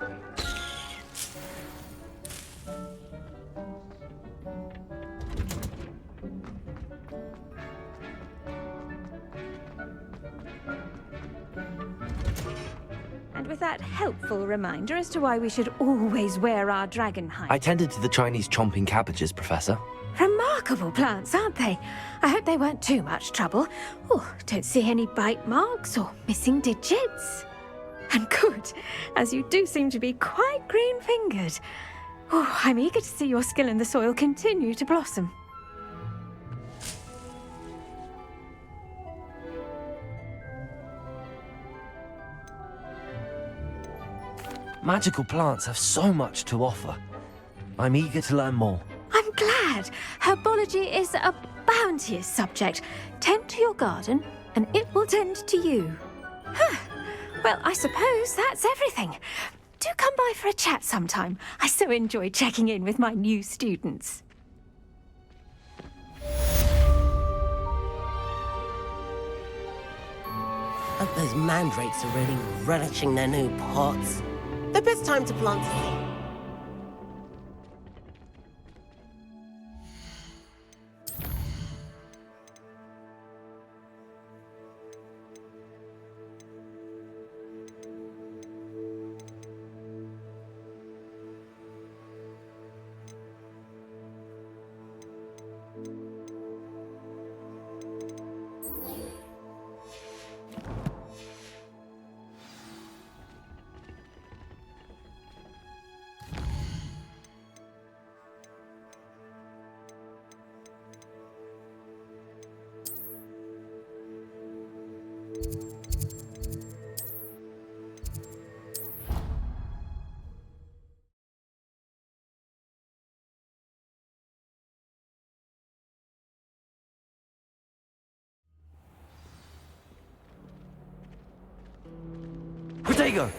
[SPEAKER 22] And with that helpful reminder as to why we should always wear our dragon hide.
[SPEAKER 1] I tended to the Chinese chomping cabbages, Professor.
[SPEAKER 22] Remarkable plants, aren't they? I hope they weren't too much trouble. Oh, don't see any bite marks or missing digits. And good, as you do seem to be quite green-fingered. Oh, I'm eager to see your skill in the soil continue to blossom.
[SPEAKER 1] Magical plants have so much to offer. I'm eager to learn more.
[SPEAKER 22] I'm glad. Herbology is a bounteous subject. Tend to your garden, and it will tend to you. Huh. Well, I suppose that's everything. Do come by for a chat sometime. I so enjoy checking in with my new students.
[SPEAKER 13] Hope those mandrakes are really relishing their new pots. The best time to plant seed.
[SPEAKER 1] Protego!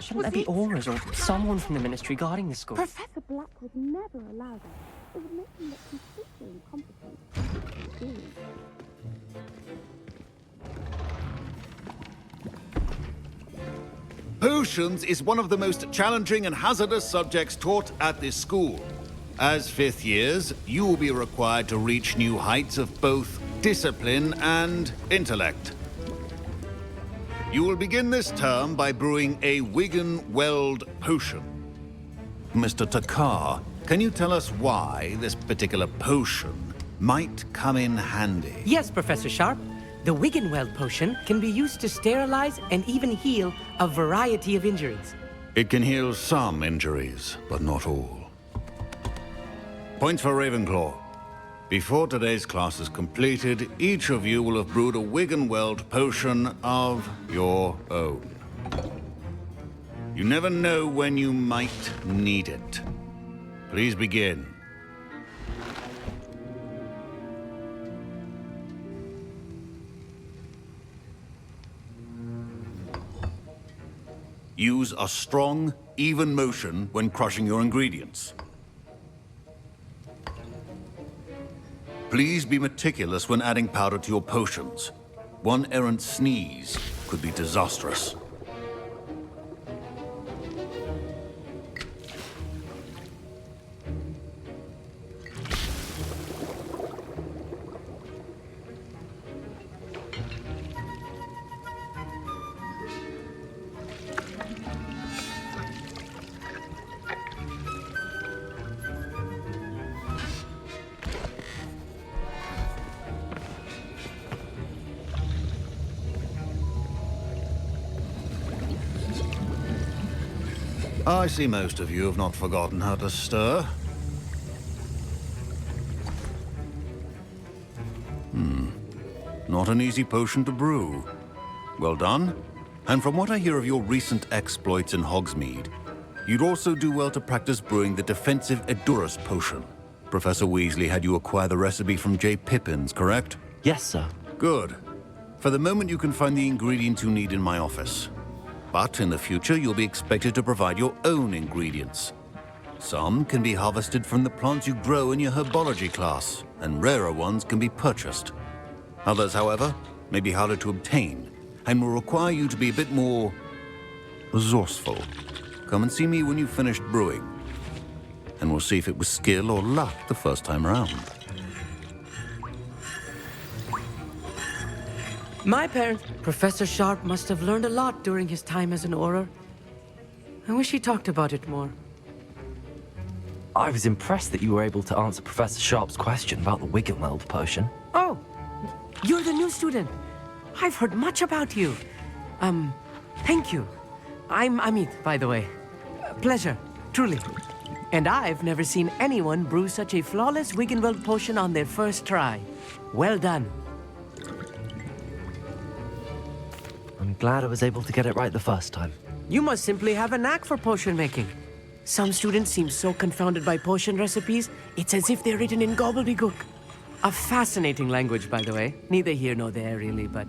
[SPEAKER 3] Shouldn't there be auras or someone from the ministry guarding the school?
[SPEAKER 21] Professor Black would never allow that. It would make him look completely incompetent.
[SPEAKER 9] Potions is one of the most challenging and hazardous subjects taught at this school. As fifth years, you will be required to reach new heights of both discipline and intellect. You will begin this term by brewing a Wiggenweld potion. Mr. Takar, can you tell us why this particular potion might come in handy?
[SPEAKER 6] Yes, Professor Sharp. The Wiggenweld potion can be used to sterilize and even heal a variety of injuries.
[SPEAKER 9] It can heal some injuries, but not all. Points for Ravenclaw. Before today's class is completed, each of you will have brewed a Wiggenweld potion of your own. You never know when you might need it. Please begin. Use a strong, even motion when crushing your ingredients. Please be meticulous when adding powder to your potions. One errant sneeze could be disastrous. I see most of you have not forgotten how to stir. Not an easy potion to brew. Well done. And from what I hear of your recent exploits in Hogsmeade, you'd also do well to practice brewing the defensive Edurus potion. Professor Weasley had you acquire the recipe from J. Pippins, correct?
[SPEAKER 1] Yes, sir.
[SPEAKER 9] Good. For the moment, you can find the ingredients you need in my office. But in the future, you'll be expected to provide your own ingredients. Some can be harvested from the plants you grow in your herbology class, and rarer ones can be purchased. Others, however, may be harder to obtain, and will require you to be a bit more resourceful. Come and see me when you've finished brewing, and we'll see if it was skill or luck the first time around.
[SPEAKER 6] My parents, Professor Sharp, must have learned a lot during his time as an Auror. I wish he talked about it more.
[SPEAKER 1] I was impressed that you were able to answer Professor Sharp's question about the Wiggenweld potion.
[SPEAKER 6] Oh, you're the new student. I've heard much about you. Thank you. I'm Amit, by the way. Pleasure, truly. And I've never seen anyone brew such a flawless Wiggenweld potion on their first try. Well done.
[SPEAKER 1] I'm glad I was able to get it right the first time.
[SPEAKER 6] You must simply have a knack for potion making. Some students seem so confounded by potion recipes, it's as if they're written in gobbledygook. A fascinating language, by the way. Neither here nor there, really, but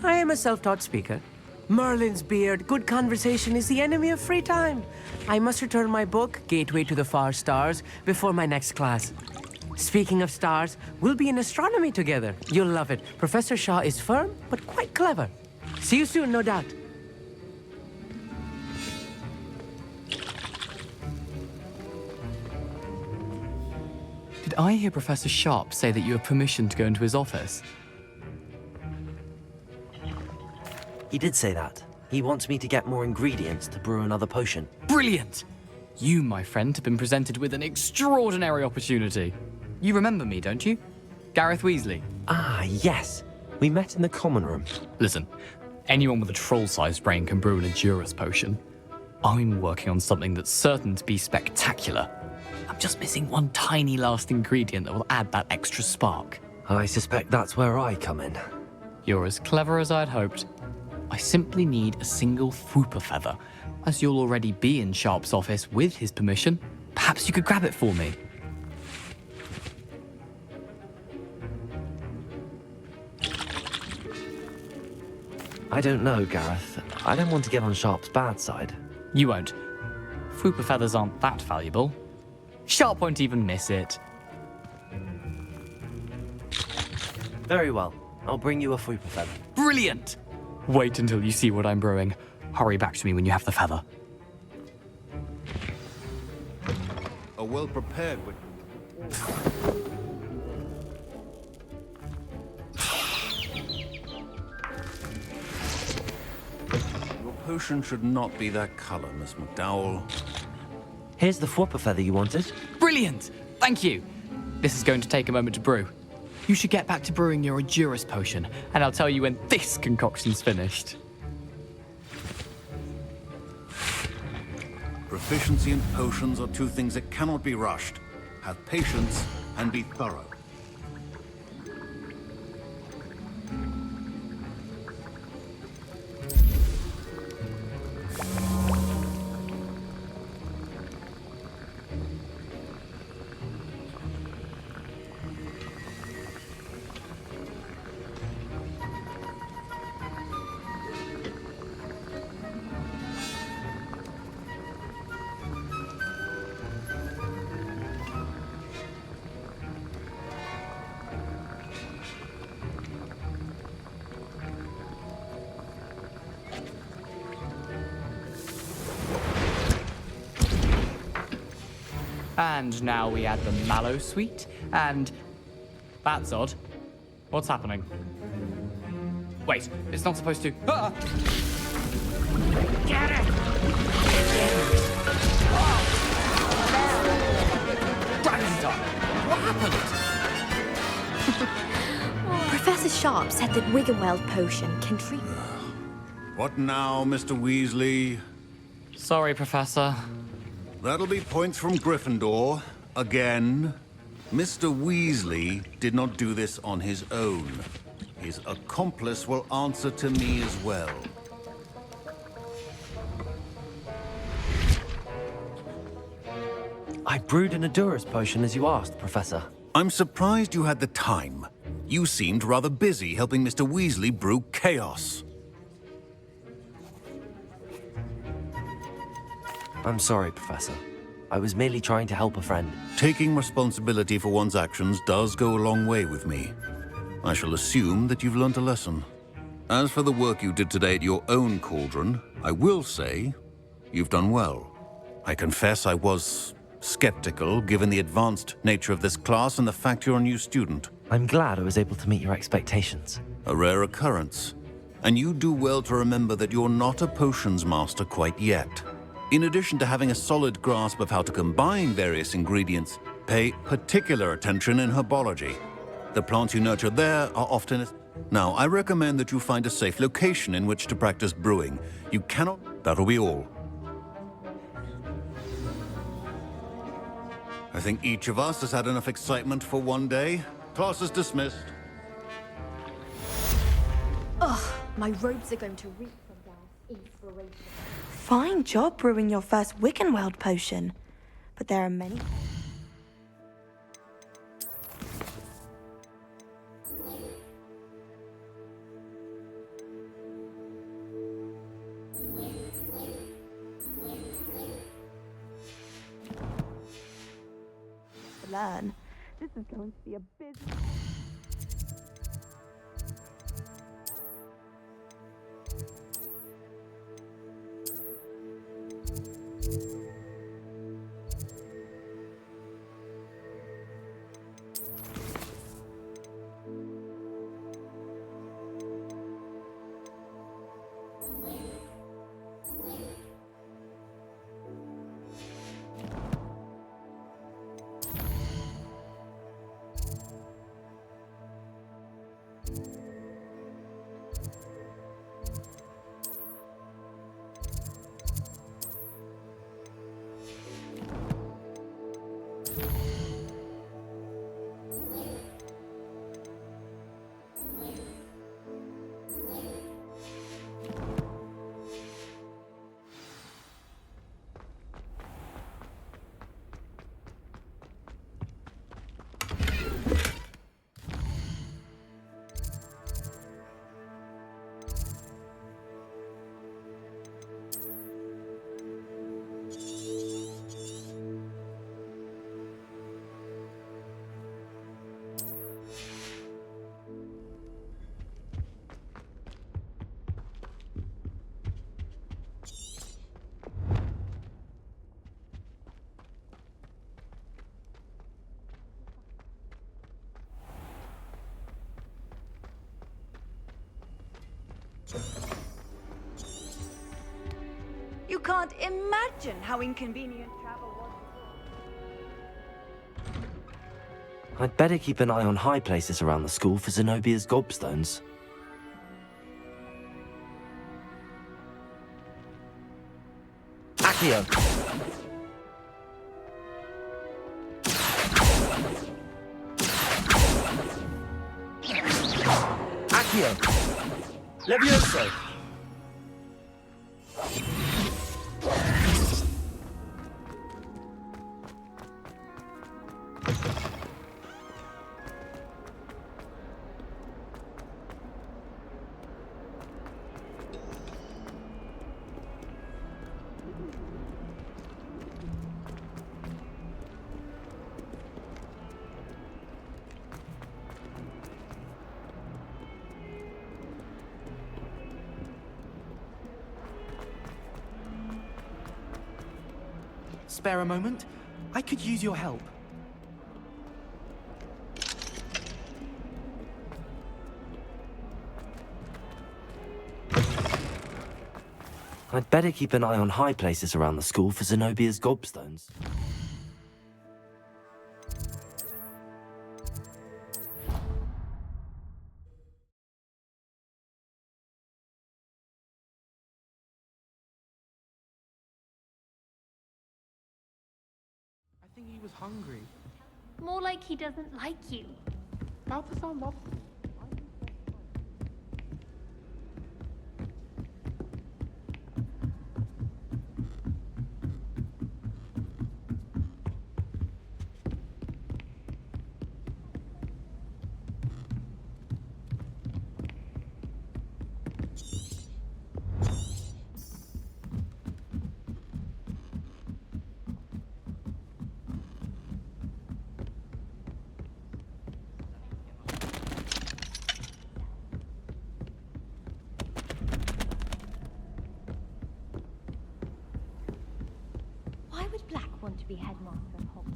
[SPEAKER 6] I am a self-taught speaker. Merlin's beard, good conversation is the enemy of free time. I must return my book, Gateway to the Far Stars, before my next class. Speaking of stars, we'll be in astronomy together. You'll love it. Professor Shaw is firm, but quite clever. See you soon, no doubt.
[SPEAKER 10] Did I hear Professor Sharp say that you have permission to go into his office?
[SPEAKER 1] He did say that. He wants me to get more ingredients to brew another potion.
[SPEAKER 10] Brilliant! You, my friend, have been presented with an extraordinary opportunity. You remember me, don't you? Gareth Weasley.
[SPEAKER 1] Ah, yes. We met in the common room.
[SPEAKER 10] Listen, anyone with a troll-sized brain can brew an Edurus potion. I'm working on something that's certain to be spectacular. I'm just missing one tiny last ingredient that will add that extra spark.
[SPEAKER 1] I suspect that's where I come in.
[SPEAKER 10] You're as clever as I'd hoped. I simply need a single Fwooper feather. As you'll already be in Sharp's office with his permission, perhaps you could grab it for me.
[SPEAKER 1] I don't know, Gareth. I don't want to get on Sharp's bad side.
[SPEAKER 10] You won't. Fwooper feathers aren't that valuable. Sharp won't even miss it.
[SPEAKER 1] Very well. I'll bring you a Fwooper feather.
[SPEAKER 10] Brilliant! Wait until you see what I'm brewing. Hurry back to me when you have the feather.
[SPEAKER 9] A well-prepared potion should not be that color, Miss McDowell.
[SPEAKER 1] Here's the Fwopper feather you wanted.
[SPEAKER 10] Brilliant! Thank you! This is going to take a moment to brew. You should get back to brewing your Endurus potion, and I'll tell you when this concoction's finished.
[SPEAKER 9] Proficiency and potions are two things that cannot be rushed. Have patience and be thorough.
[SPEAKER 10] And now we add the mallow sweet, and... That's odd. What's happening? Wait, it's not supposed to... Ah! Get it! Gravity time! What happened?
[SPEAKER 22] Professor Sharp said that Wiggenweld potion can treat...
[SPEAKER 9] What now, Mr. Weasley?
[SPEAKER 10] Sorry, Professor.
[SPEAKER 9] That'll be points from Gryffindor. Again. Mr. Weasley did not do this on his own. His accomplice will answer to me as well.
[SPEAKER 1] I brewed an Endurus potion as you asked, Professor.
[SPEAKER 9] I'm surprised you had the time. You seemed rather busy helping Mr. Weasley brew chaos.
[SPEAKER 1] I'm sorry, Professor. I was merely trying to help a friend.
[SPEAKER 9] Taking responsibility for one's actions does go a long way with me. I shall assume that you've learnt a lesson. As for the work you did today at your own cauldron, I will say you've done well. I confess I was skeptical, given the advanced nature of this class and the fact you're a new student.
[SPEAKER 1] I'm glad I was able to meet your expectations.
[SPEAKER 9] A rare occurrence. And you do well to remember that you're not a potions master quite yet. In addition to having a solid grasp of how to combine various ingredients, pay particular attention in herbology. The plants you nurture there are often... Now, I recommend that you find a safe location in which to practice brewing. You cannot... That'll be all. I think each of us has had enough excitement for one day. Class is dismissed.
[SPEAKER 22] Ugh, my robes are going to reek from Gareth's inspiration.
[SPEAKER 15] Fine job brewing your first Wiggenweld potion. But there are many... to learn. This is going to be a busy...
[SPEAKER 12] You can't imagine how inconvenient travel was.
[SPEAKER 1] I'd better keep an eye on high places around the school for Zenobia's gobstones. Accio! Accio! Levioso!
[SPEAKER 14] Spare a moment? I could use your help.
[SPEAKER 1] I'd better keep an eye on high places around the school for Zenobia's gobstones.
[SPEAKER 14] I think he was hungry.
[SPEAKER 16] More like he doesn't like you.
[SPEAKER 21] Balthazar loves me.
[SPEAKER 16] Why would Black want to be headmaster of Hogwarts?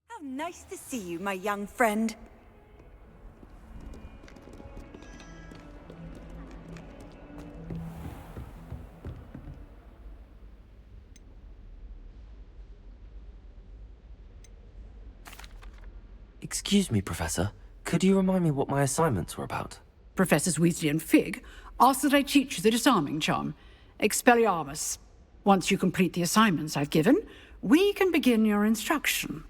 [SPEAKER 12] How nice to see you, my young friend.
[SPEAKER 1] Excuse me, Professor. Could you remind me what my assignments were about?
[SPEAKER 7] Professors Weasley and Fig ask that I teach you the disarming charm, Expelliarmus. Once you complete the assignments I've given, we can begin your instruction.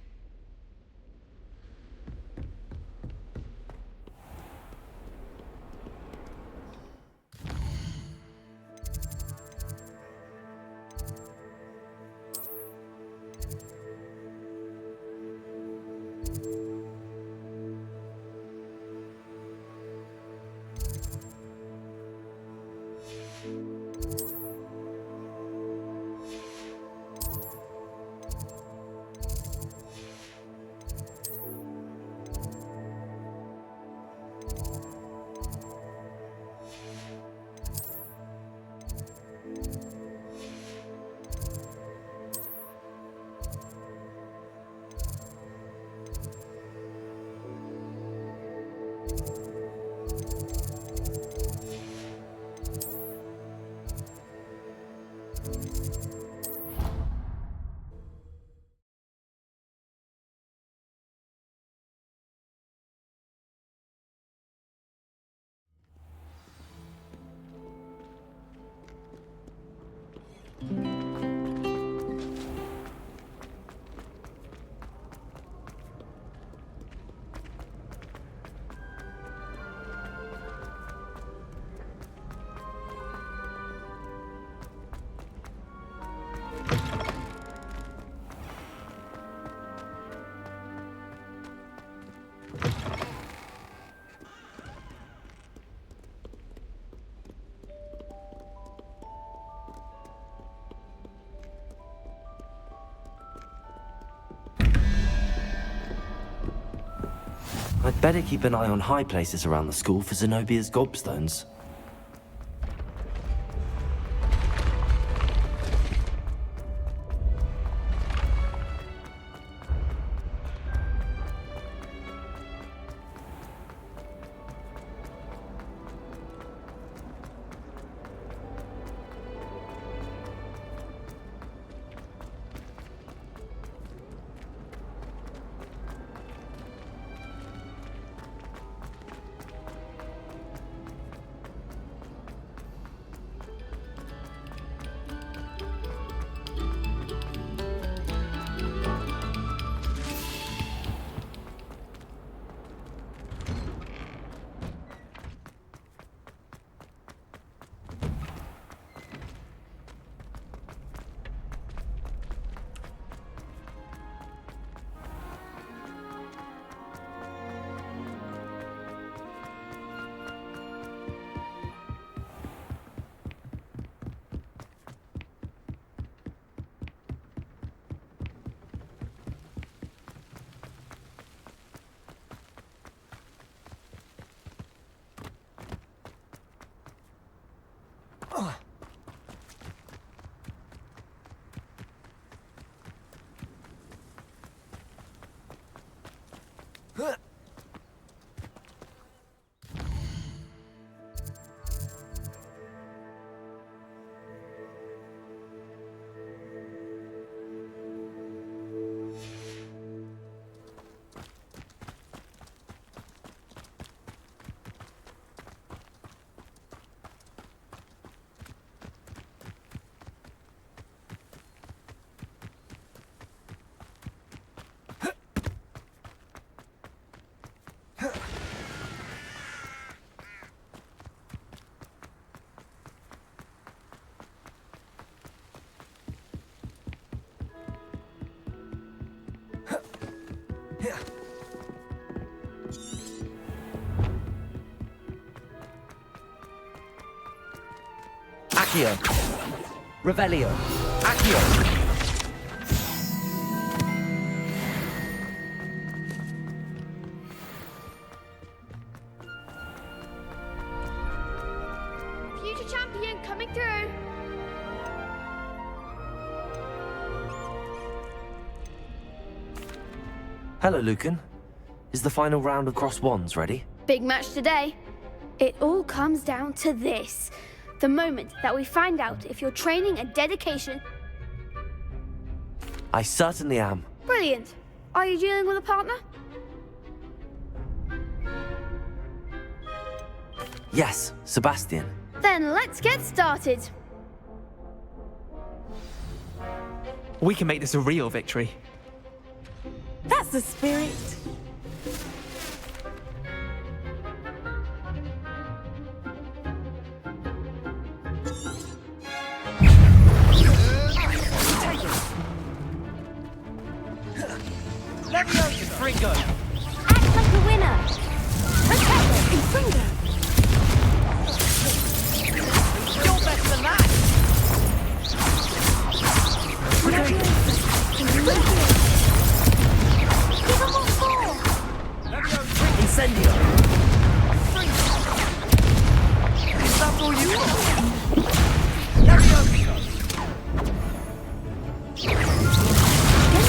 [SPEAKER 1] I'd better keep an eye on high places around the school for Zenobia's gobstones. Accio. Revelio. Accio.
[SPEAKER 8] Future champion coming through.
[SPEAKER 1] Hello, Lucan. Is the final round of Cross Wands ready?
[SPEAKER 8] Big match today. It all comes down to this. The moment that we find out if you're training and dedication.
[SPEAKER 1] I certainly am.
[SPEAKER 8] Brilliant. Are you dealing with a partner?
[SPEAKER 1] Yes, Sebastian.
[SPEAKER 8] Then let's get started.
[SPEAKER 4] We can make this a real victory.
[SPEAKER 2] That's the spirit.
[SPEAKER 3] Fringo!
[SPEAKER 8] Act like a winner! Protect it! Fringo!
[SPEAKER 3] You're better than that!
[SPEAKER 8] Give them all four!
[SPEAKER 1] Incendio!
[SPEAKER 3] Is that all you want?
[SPEAKER 22] Don't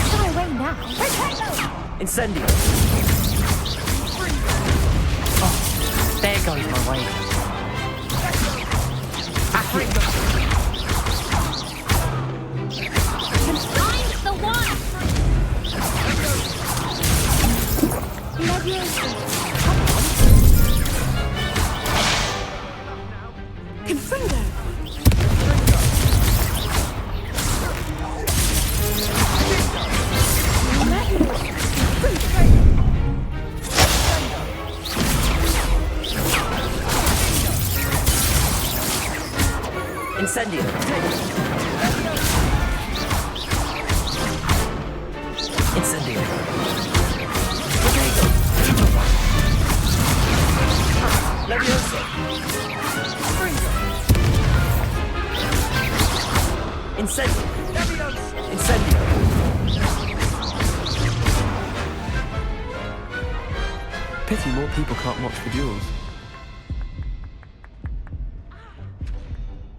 [SPEAKER 22] shy away now.
[SPEAKER 8] Protect them!
[SPEAKER 1] Incendio!
[SPEAKER 3] Oh, there goes my way.
[SPEAKER 8] Find the one!
[SPEAKER 2] Confringo!
[SPEAKER 1] Incendio! Incendio! Levioso! Incendio! Incendio!
[SPEAKER 4] Pity more people can't watch the duels.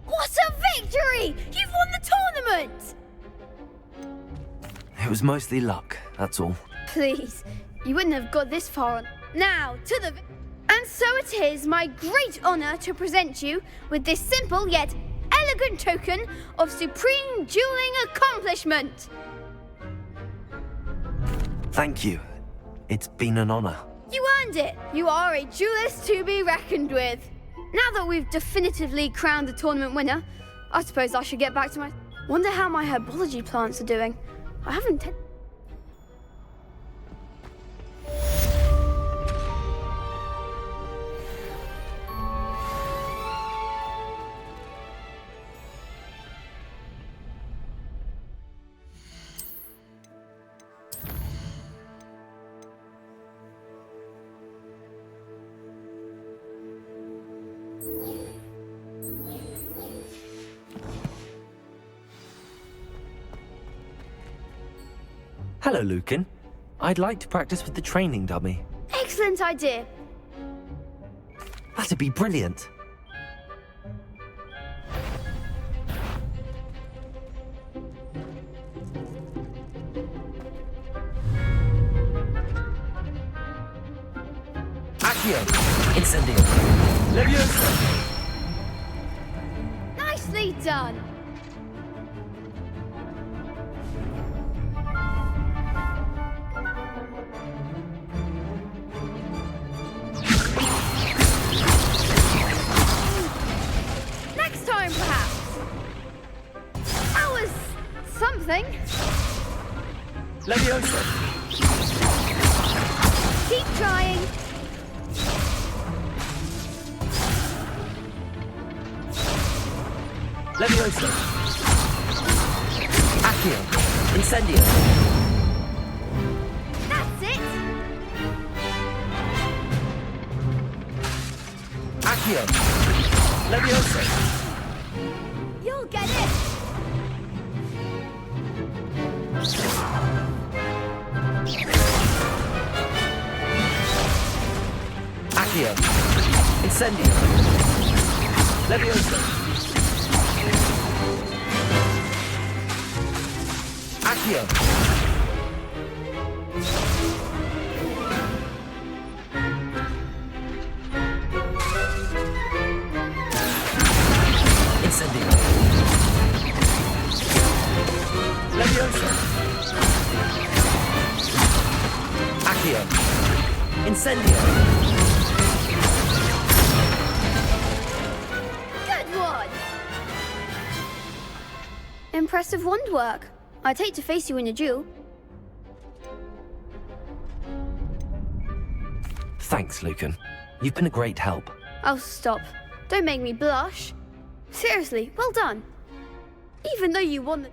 [SPEAKER 8] What a victory! You've won the tournament!
[SPEAKER 1] It was mostly luck, that's all.
[SPEAKER 8] Please, you wouldn't have got this far. Now, to the... And so it is my great honour to present you with this simple yet elegant token of supreme dueling accomplishment.
[SPEAKER 1] Thank you. It's been an honor.
[SPEAKER 8] You earned it. You are a duelist to be reckoned with. Now that we've definitively crowned the tournament winner, I suppose I should get back to my... Wonder how my herbology plants are doing. I haven't...
[SPEAKER 1] Hello, Lucan. I'd like to practice with the training dummy.
[SPEAKER 8] Excellent idea.
[SPEAKER 1] That'd be brilliant. Accio! Incendio! Leviosa!
[SPEAKER 8] Nicely done. Next time, perhaps. That was something.
[SPEAKER 1] Leviosa!
[SPEAKER 8] Keep trying.
[SPEAKER 1] Leviosa! Accio! Incendio!
[SPEAKER 8] That's it.
[SPEAKER 1] Accio! Leviosa!
[SPEAKER 8] You'll get it.
[SPEAKER 1] Accio! Incendio! Leviosa! Accio! Incendio! Leviosa! Accio! Incendio!
[SPEAKER 8] Good one. Impressive wand work. I'd hate to face you in a duel.
[SPEAKER 1] Thanks, Lucan. You've been a great help.
[SPEAKER 8] Oh, stop. Don't make me blush. Seriously, well done. Even though you won the...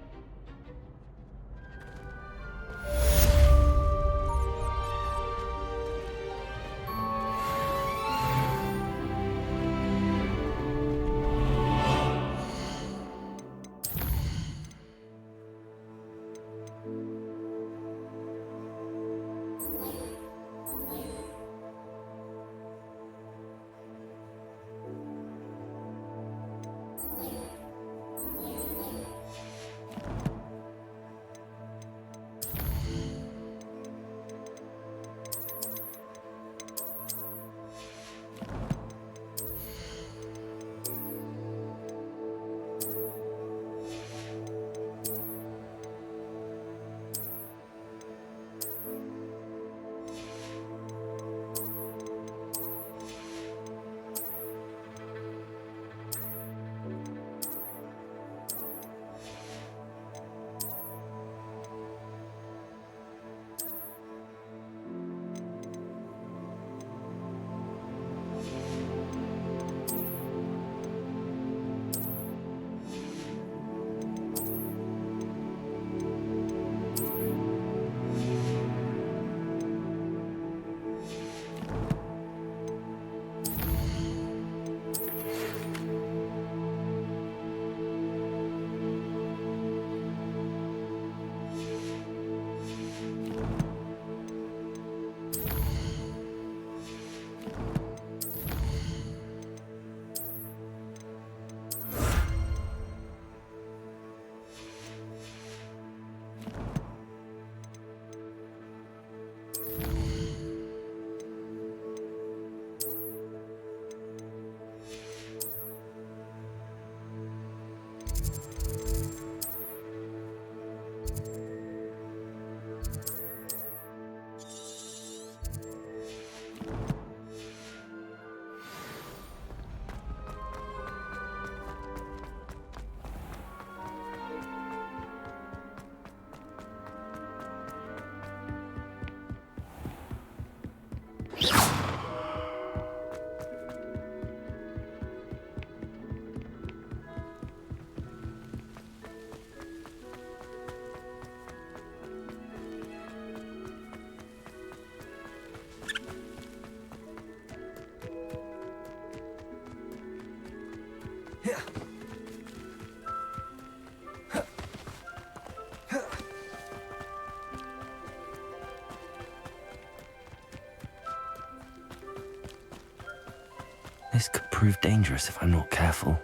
[SPEAKER 1] This could prove dangerous if I'm not careful.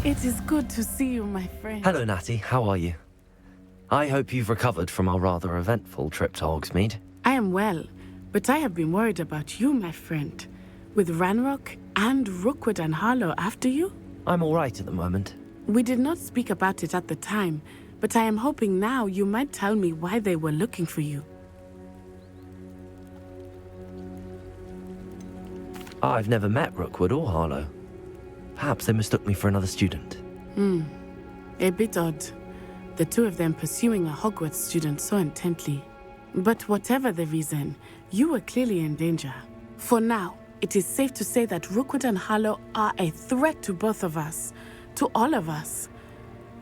[SPEAKER 21] It is good to see you, my friend.
[SPEAKER 1] Hello, Natty. How are you? I hope you've recovered from our rather eventful trip to Hogsmeade.
[SPEAKER 21] I am well, but I have been worried about you, my friend. With Ranrock and Rookwood and Harlow after you?
[SPEAKER 1] I'm all right at the moment.
[SPEAKER 21] We did not speak about it at the time, but I am hoping now you might tell me why they were looking for you.
[SPEAKER 1] I've never met Rookwood or Harlow. Perhaps they mistook me for another student.
[SPEAKER 21] A bit odd. The two of them pursuing a Hogwarts student so intently. But whatever the reason, you were clearly in danger. For now, it is safe to say that Rookwood and Harlow are a threat to both of us. To all of us.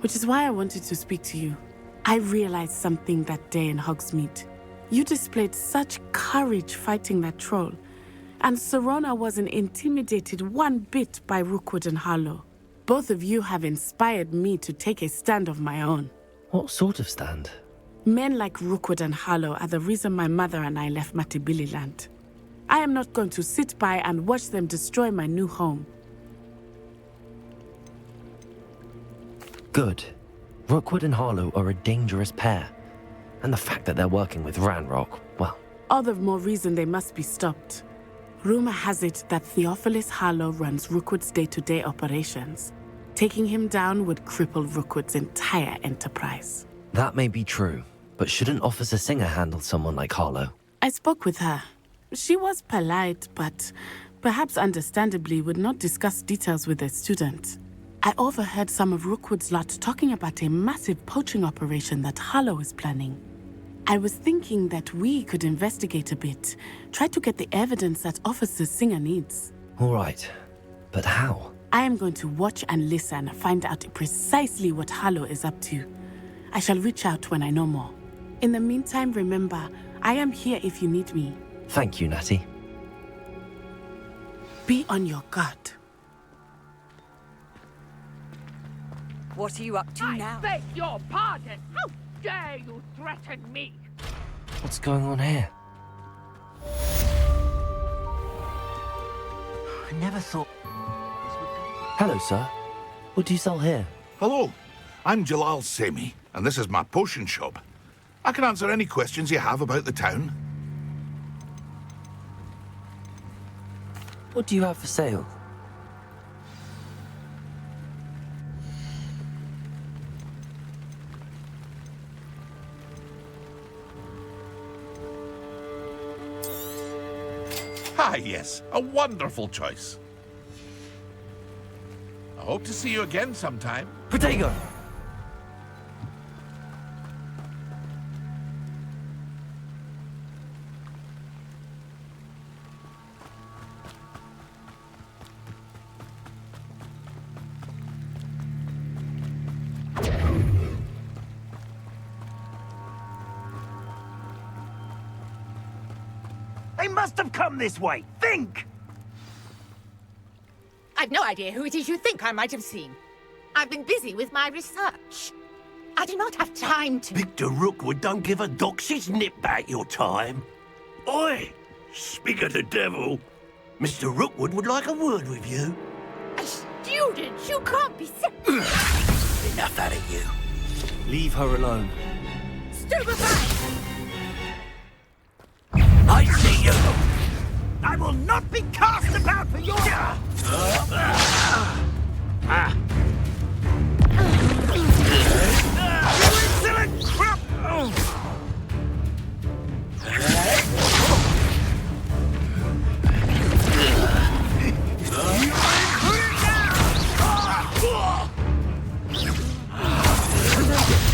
[SPEAKER 21] Which is why I wanted to speak to you. I realized something that day in Hogsmeade. You displayed such courage fighting that troll. And Serona wasn't intimidated one bit by Rookwood and Harlow. Both of you have inspired me to take a stand of my own.
[SPEAKER 1] What sort of stand?
[SPEAKER 21] Men like Rookwood and Harlow are the reason my mother and I left Matabeleland. I am not going to sit by and watch them destroy my new home.
[SPEAKER 1] Good. Rookwood and Harlow are a dangerous pair. And the fact that they're working with Ranrock, well...
[SPEAKER 21] All the more reason they must be stopped. Rumor has it that Theophilus Harlow runs Rookwood's day-to-day operations. Taking him down would cripple Rookwood's entire enterprise.
[SPEAKER 1] That may be true, but shouldn't Officer Singer handle someone like Harlow?
[SPEAKER 21] I spoke with her. She was polite, but perhaps understandably would not discuss details with a student. I overheard some of Rookwood's lot talking about a massive poaching operation that Harlow is planning. I was thinking that we could investigate a bit, try to get the evidence that Officer Singer needs.
[SPEAKER 1] All right, but how?
[SPEAKER 21] I am going to watch and listen, find out precisely what Harlow is up to. I shall reach out when I know more. In the meantime, remember, I am here if you need me.
[SPEAKER 1] Thank you, Natty.
[SPEAKER 21] Be on your guard.
[SPEAKER 12] What are you up to now?
[SPEAKER 11] I beg your pardon! How dare you threaten me?
[SPEAKER 1] What's going on here?
[SPEAKER 19] I never thought...
[SPEAKER 1] Hello, sir. What do you sell here?
[SPEAKER 20] Hello, I'm Jalal Semi, and this is my potion shop. I can answer any questions you have about the town.
[SPEAKER 1] What do you have for sale?
[SPEAKER 20] Ah, yes, a wonderful choice. I hope to see you again sometime.
[SPEAKER 1] Protego!
[SPEAKER 19] They must have come this way. Think!
[SPEAKER 11] I've no idea who it is you think I might have seen. I've been busy with my research. I do not have time to...
[SPEAKER 19] Victor Rookwood don't give a doxy's nip back your time. Oi! Speak of the devil. Mr. Rookwood would like a word with you.
[SPEAKER 11] A student? You can't be sick.
[SPEAKER 19] Enough out of you.
[SPEAKER 1] Leave her alone.
[SPEAKER 11] Stupefy!
[SPEAKER 19] I see you! I will not be cast about for your... You insolent crap!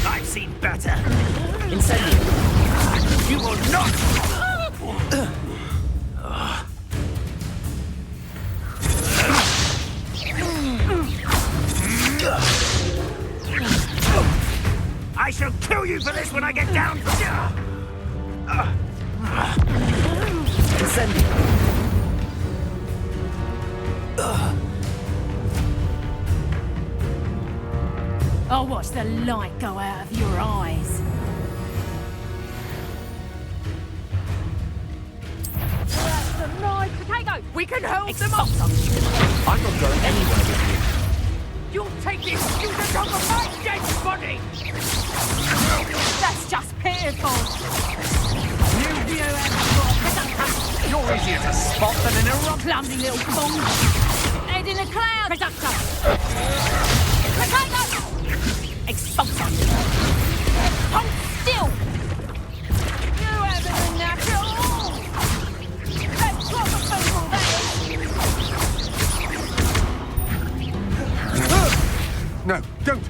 [SPEAKER 19] I've seen better. Incendio. You will not... I shall kill you for this when I get down. Incendio.
[SPEAKER 2] I'll watch the light go out of your eyes.
[SPEAKER 11] That's the right potato. We can hold them up.
[SPEAKER 1] I'm not going anywhere with you.
[SPEAKER 11] You'll take this student over my dead body.
[SPEAKER 2] That's just pitiful.
[SPEAKER 11] You're easier to spot than an eruption.
[SPEAKER 2] Clumsy little fool. Head in a cloud. Potato. Expulsion. Hold still. You haven't enough at all. That's proper football, that is.
[SPEAKER 5] No, don't!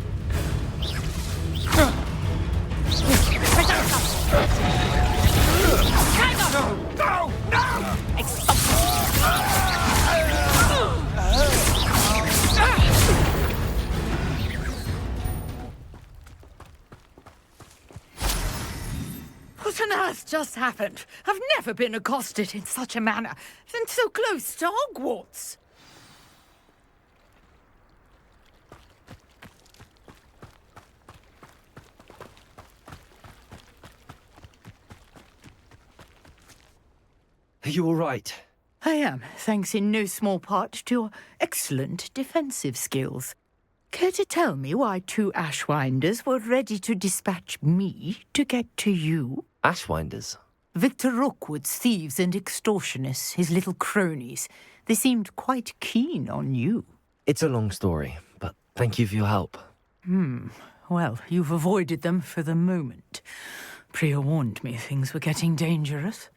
[SPEAKER 11] What on earth just happened? I've never been accosted in such a manner, and so close to Hogwarts.
[SPEAKER 1] Are you all right?
[SPEAKER 11] I am, thanks in no small part to your excellent defensive skills. Care to tell me why 2 Ashwinders were ready to dispatch me to get to you?
[SPEAKER 1] Ashwinders?
[SPEAKER 11] Victor Rookwood's thieves and extortionists, his little cronies. They seemed quite keen on you.
[SPEAKER 1] It's a long story, but thank you for your help.
[SPEAKER 11] Well, you've avoided them for the moment. Priya warned me things were getting dangerous.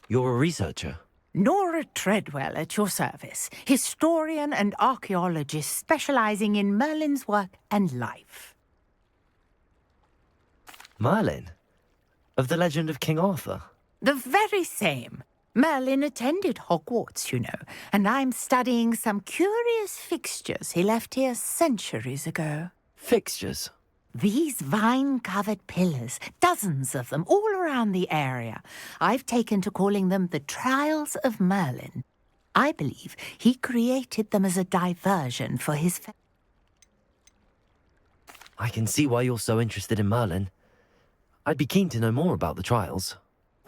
[SPEAKER 1] You're a researcher?
[SPEAKER 11] Nora Treadwell at your service, historian and archaeologist specializing in Merlin's work and life.
[SPEAKER 1] Merlin? Of the legend of King Arthur?
[SPEAKER 11] The very same. Merlin attended Hogwarts, you know, and I'm studying some curious fixtures he left here centuries ago.
[SPEAKER 1] Fixtures?
[SPEAKER 11] These vine-covered pillars, dozens of them, all around the area. I've taken to calling them the Trials of Merlin. I believe he created them as a diversion for his...
[SPEAKER 1] I can see why you're so interested in Merlin. I'd be keen to know more about the trials.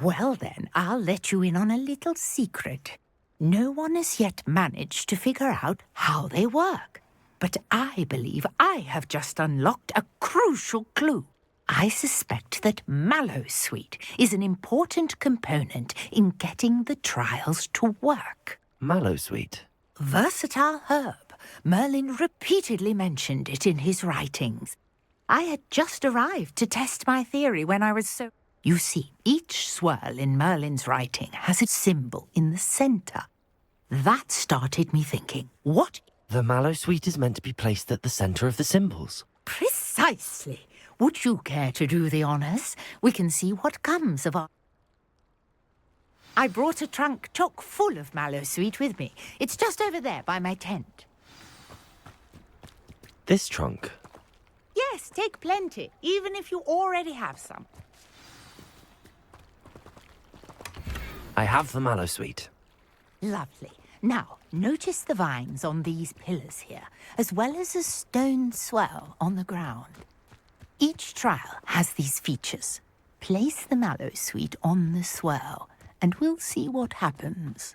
[SPEAKER 11] Well then, I'll let you in on a little secret. No one has yet managed to figure out how they work. But I believe I have just unlocked a crucial clue. I suspect that Mallowsweet is an important component in getting the trials to work.
[SPEAKER 1] Mallowsweet?
[SPEAKER 11] Versatile herb. Merlin repeatedly mentioned it in his writings. I had just arrived to test my theory when I was so... You see, each swirl in Merlin's writing has a symbol in the center. That started me thinking, what...
[SPEAKER 1] The Mallowsweet is meant to be placed at the center of the symbols.
[SPEAKER 11] Precisely. Would you care to do the honors? We can see what comes of our... I brought a trunk chock full of Mallowsweet with me. It's just over there by my tent.
[SPEAKER 1] This trunk?
[SPEAKER 11] Yes, take plenty, even if you already have some.
[SPEAKER 1] I have the Mallowsweet.
[SPEAKER 11] Lovely. Now, notice the vines on these pillars here, as well as a stone swell on the ground. Each trial has these features. Place the Mallowsweet on the swell, and we'll see what happens.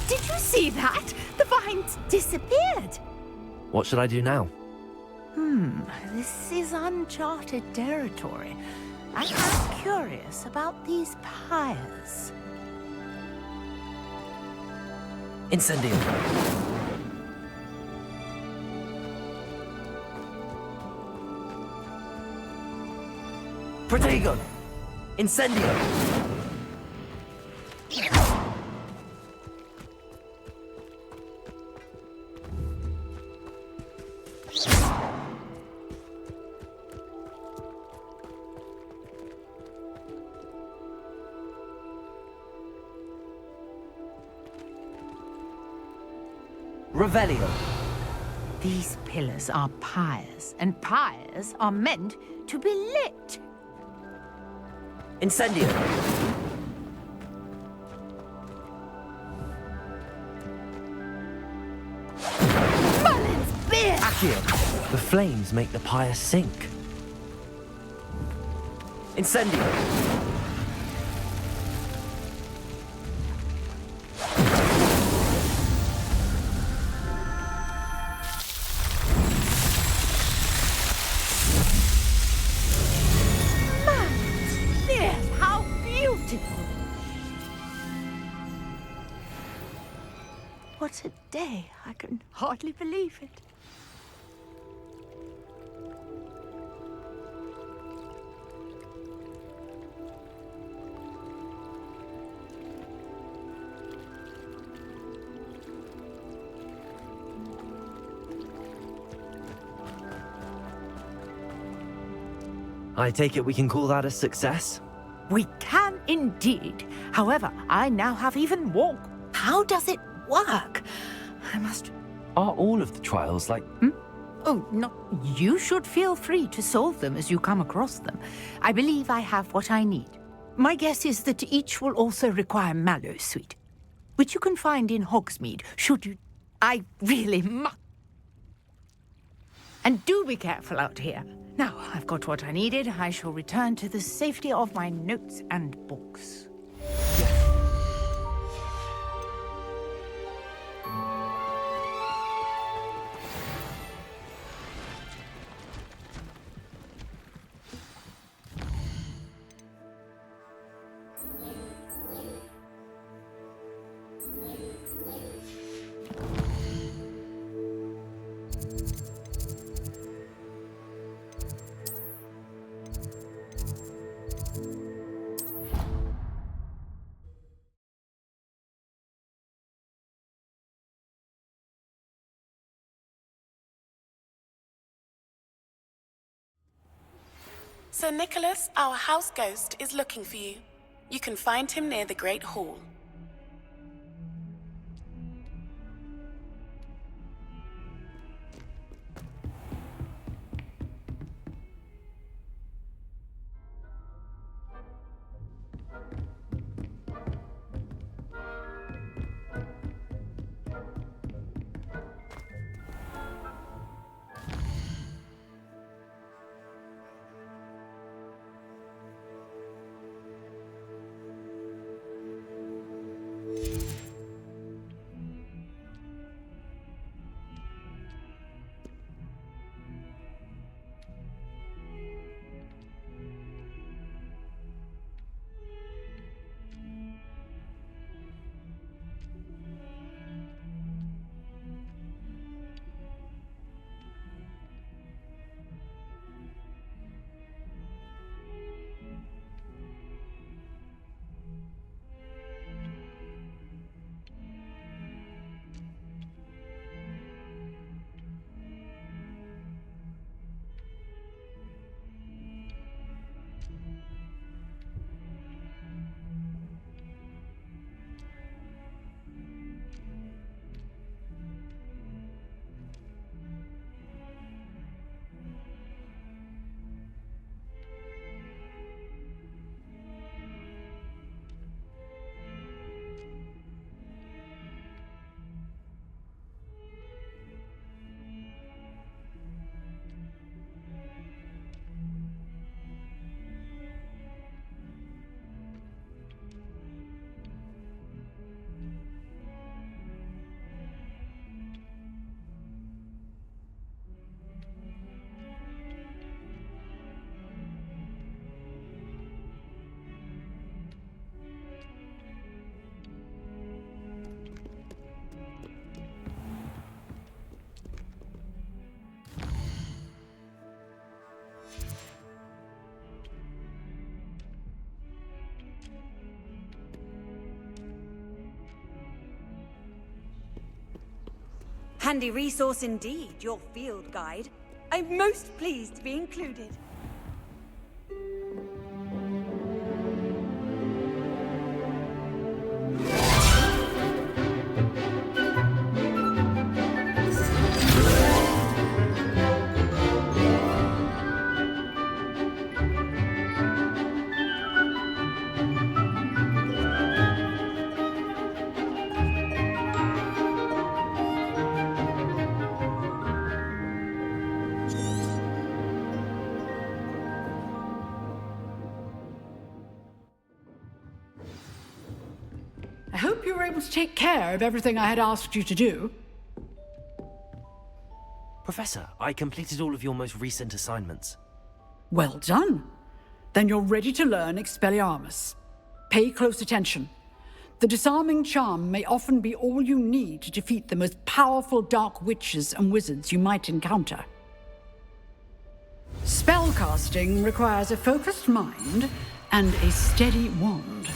[SPEAKER 11] Did you see that? The vines disappeared.
[SPEAKER 1] What should I do now?
[SPEAKER 11] This is uncharted territory. I'm curious about these pyres.
[SPEAKER 1] Incendio. Protego! Incendio! Revelio.
[SPEAKER 11] These pillars are pyres, and pyres are meant to be lit.
[SPEAKER 1] Incendio.
[SPEAKER 11] Merlin's beer!
[SPEAKER 1] Accio. The flames make the pyre sink. Incendio.
[SPEAKER 11] What a day. I can hardly believe it.
[SPEAKER 1] I take it we can call that a success?
[SPEAKER 11] We can indeed. However, I now have even more. How does it work? I must...
[SPEAKER 1] Are all of the trials like...
[SPEAKER 11] Oh, not... You should feel free to solve them as you come across them. I believe I have what I need. My guess is that each will also require Mallowsweet, which you can find in Hogsmeade, should you... I really must... And do be careful out here. Now, I've got what I needed. I shall return to the safety of my notes and books.
[SPEAKER 5] Sir Nicholas, our house ghost, is looking for you. You can find him near the Great Hall.
[SPEAKER 12] Handy resource indeed, your field guide. I'm most pleased to be included.
[SPEAKER 7] able to take care of everything I had asked you to do?
[SPEAKER 1] Professor, I completed all of your most recent assignments.
[SPEAKER 7] Well done. Then you're ready to learn Expelliarmus. Pay close attention. The disarming charm may often be all you need to defeat the most powerful dark witches and wizards you might encounter. Spellcasting requires a focused mind and a steady wand.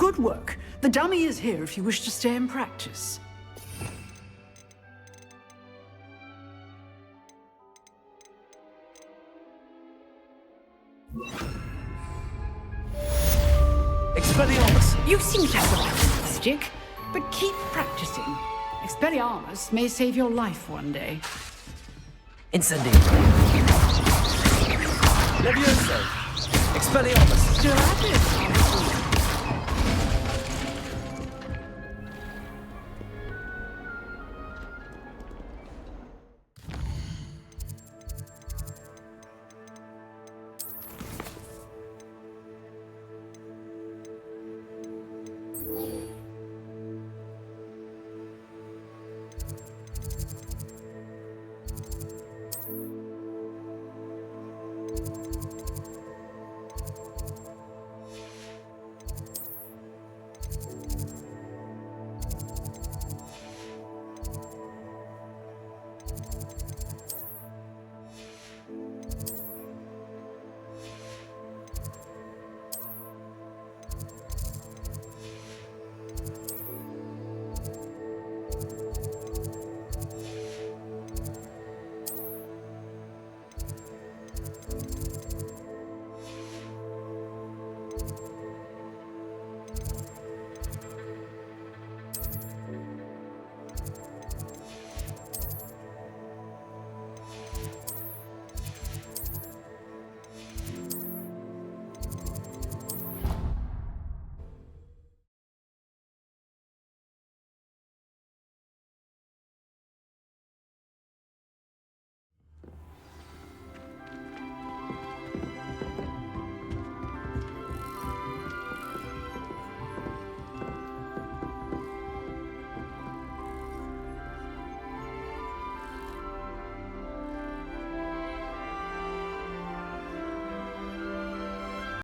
[SPEAKER 7] Good work. The dummy is here if you wish to stay and practice.
[SPEAKER 1] Expelliarmus!
[SPEAKER 7] You seem to have the right stick, but keep practicing. Expelliarmus may save your life one day.
[SPEAKER 1] Incendio. Levioso! Expelliarmus!
[SPEAKER 7] Still at it?